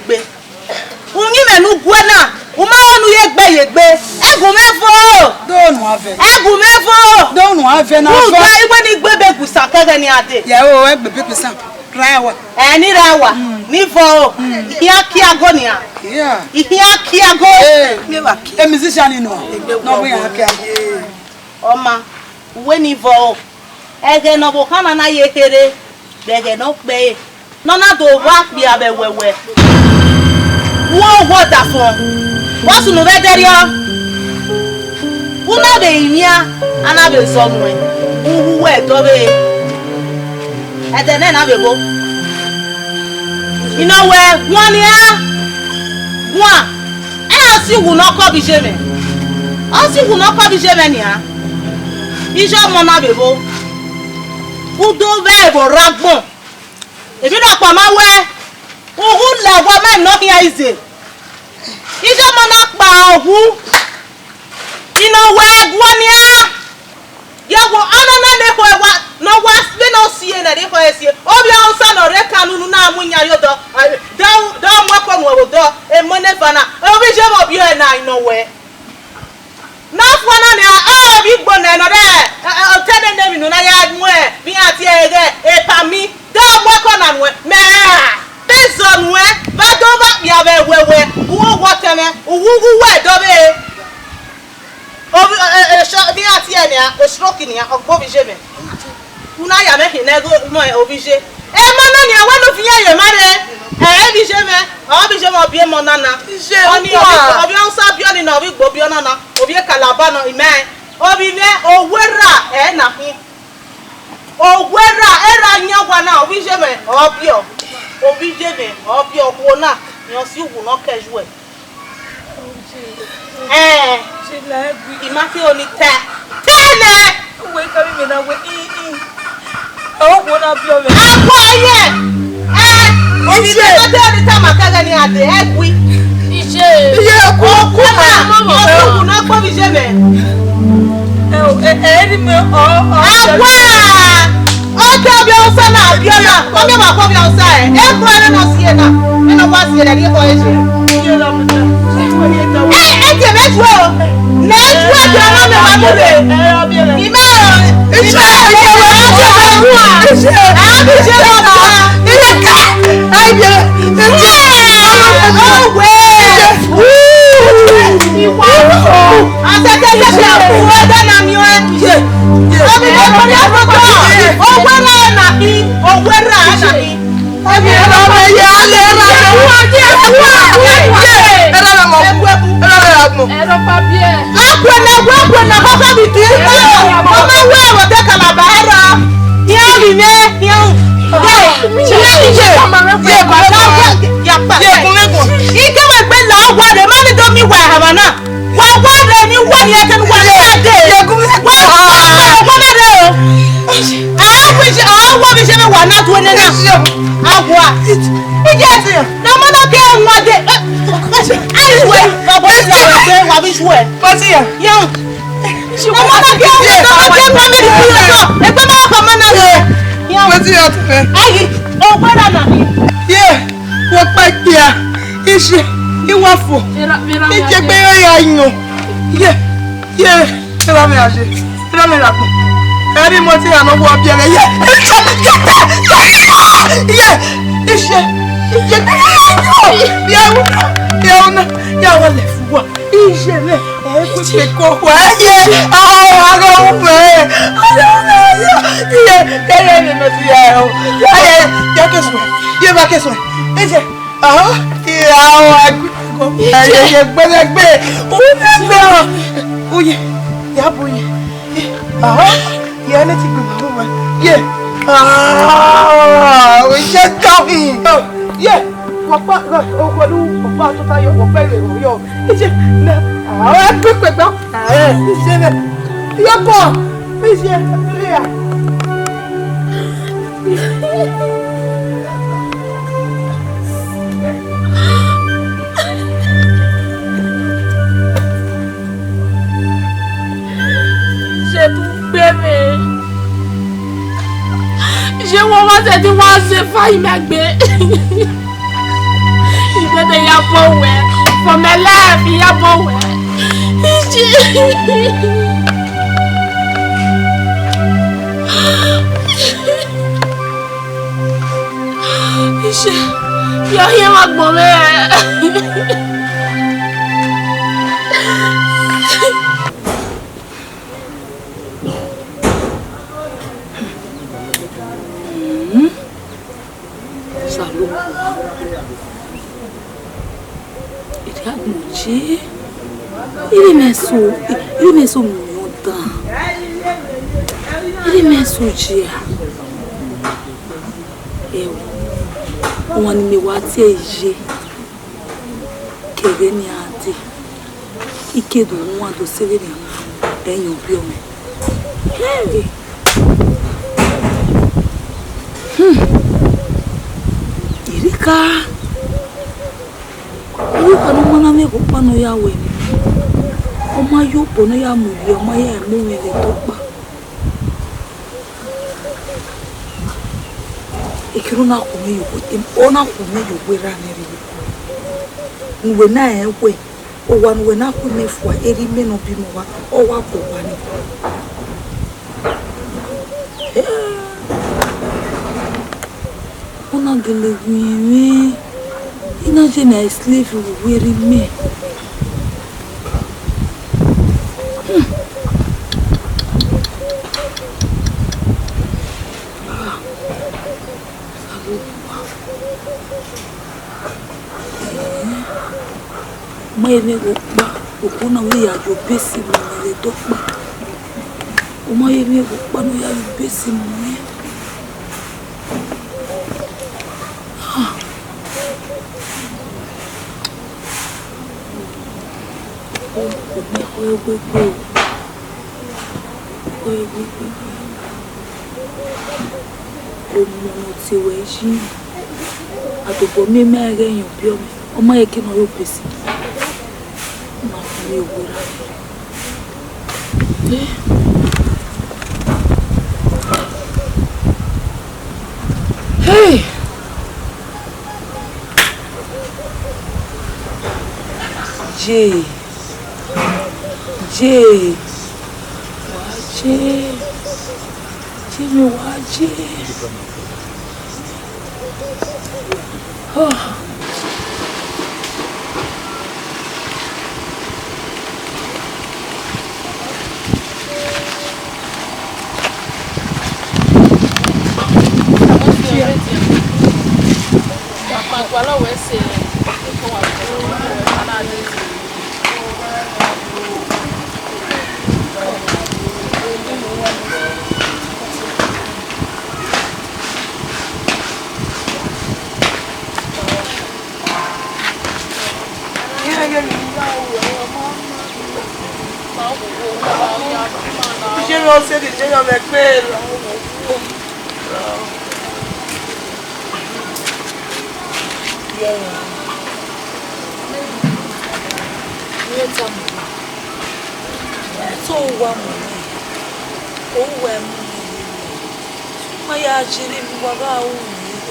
Unyi menu gwe na. O ma onu ye gbe. Egun mefo. Don't have. Egun mefo. Don't have na. Ku gba igbe ni gbe be gusa kege ni ade. Ya o egbe be gusa. Rawa. Ni rawa. Ni fo. Kia go ni a. Yeah. Kia go. Never. A musician no. No we are kia. Oma. We ni fo. Ege no bo kana na ye kere. Dege no pe. No na do wa bi abe wewe. Wo da fun. Wa sunu be deri o. Una be imia ana be so nu e. Uwu we do be. Ede na be bo. Ina we won ni a. Won. O si wu no ko bi je me. O si wu no ko bi je me ni a. Ijo mo na be bo. Udo ve bo ragbon. Ebi do pa ma we. Ohu le wa ma no here ize. Ijo mo na pa ohu. Ina we gwonia. Ya wo anana ne ko wa no wa be no sie na de ko esie. Obi on sa no re kanu na amunya yo do. Do mo ko no do. E mo ne fa na. Obi je mo bi e na ino we. Na fo na ni bi gbo na no de. O tede ne mi no na ya mu e. Bi ati e pa mi. Do mo ko na no me. Bezon we ba do ba ya be wewe. Wo woteme. Uwu we do be. Obi bi ati e ni a o stroke ni a ogbo bi je me. Una ya me hinego mo e obi je. E mo na ni a we no fi ye mare. Bi je me. O bi je mo bi mo nana. Oni obi on sa bi oni na obi gbo bi ona na. Obi kalaba no ime. Obi ne owera na hin. Owera era nyagwa na obi je me. Obi je me. Obi okwo na. Yan si wu no keju e. Imaki oni te. Tene. We carry me na we Oh, what up your way? Obi je ko te ni ta makaga ni ade egwi. Ije. Oku na ko bi je me. Eri me Agwa. Okay, obi on sa na bi ona. Obi ma ko bi on sa e. E ko ere no sie na. Me no wa sie na ni ko e je. Te me tuo. Hey! Jay. Uwadiae. Uwadiae. Oh.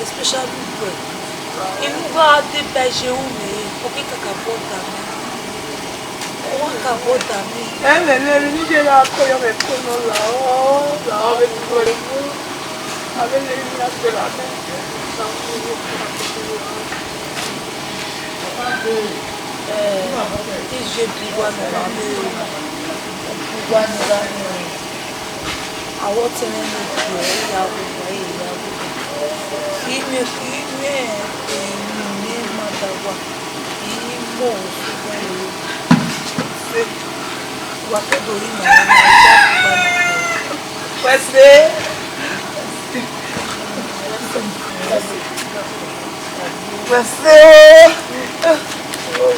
Especially in Uwadiae beje umi porque kakabota me o kakabota me ele ni je la ko yo me ko no la o be ko le mu ave le ni espera me je pouvoir me a what in the ya Ime madawa imo wakedori na Wese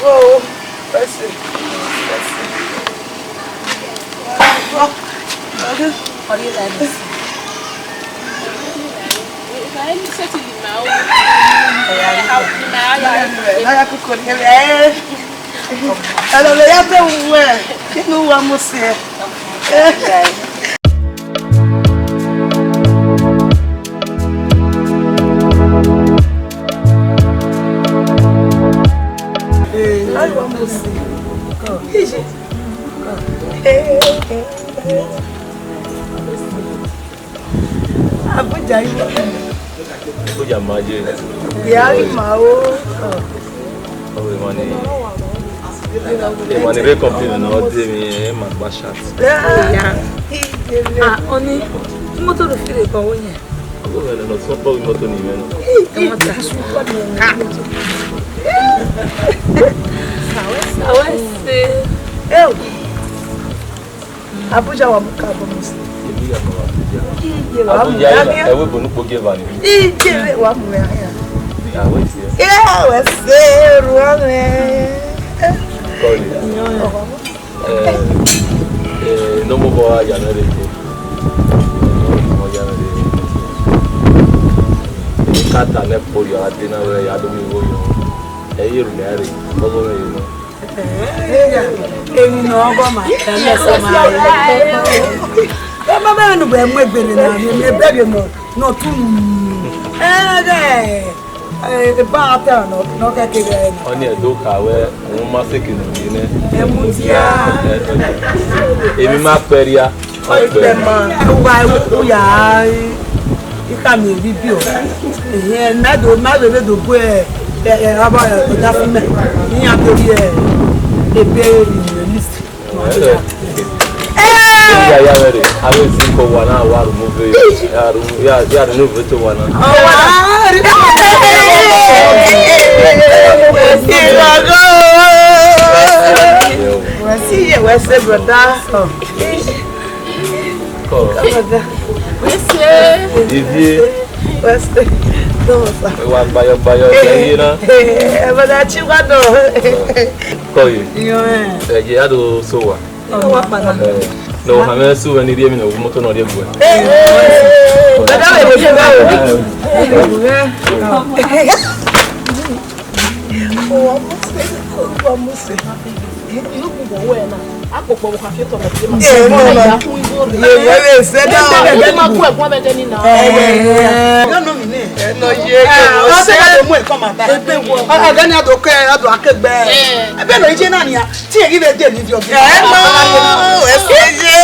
oh Wese What you like? I set it in my own. I could call him. I don't know where. You know what I must say. I want to see. Oja maje. Yari mao. Oh, money very complete na o dey me ma gba chat. Oni moto do fire kan wo yen. O le no so po moto ni me no. Abuja wa mukabo musi. Abuja ewe bonu po give ani. Ije wa mu ya. Ya we see. Yeah, we say ruane. No mo bo ya na re to. Mo ya na re. Kata le po yo adina we ya do mi wo yo. Eyiru na re. Bobo me yo no. Emi no ogo ma. Mama be no be mwegbere na me bebe no tu. Ba ta no ka kire. Oni edo kawe won ma se kinu ni ne. Emutia. Emi ma peria. Oipe ma. Wa ya. Ika mi video. Na do bo aba da fun me. Ni atori ebe list. Ya wele. Awe ziko wana wa remove ya remove to wana. Wese brother. Wese. Wa bayo yi na. Bada chiwado. Ko yi. Yo ya do so wa. Wa pana. No, ha me su ni rie mi no moto no rie bu. Bada we je ba o. Vamos. no ye o se ka mo e ko ma ta aga ni ado ke ado akegbe e be no ije na ni ya ti e give dey ni di obi no e se je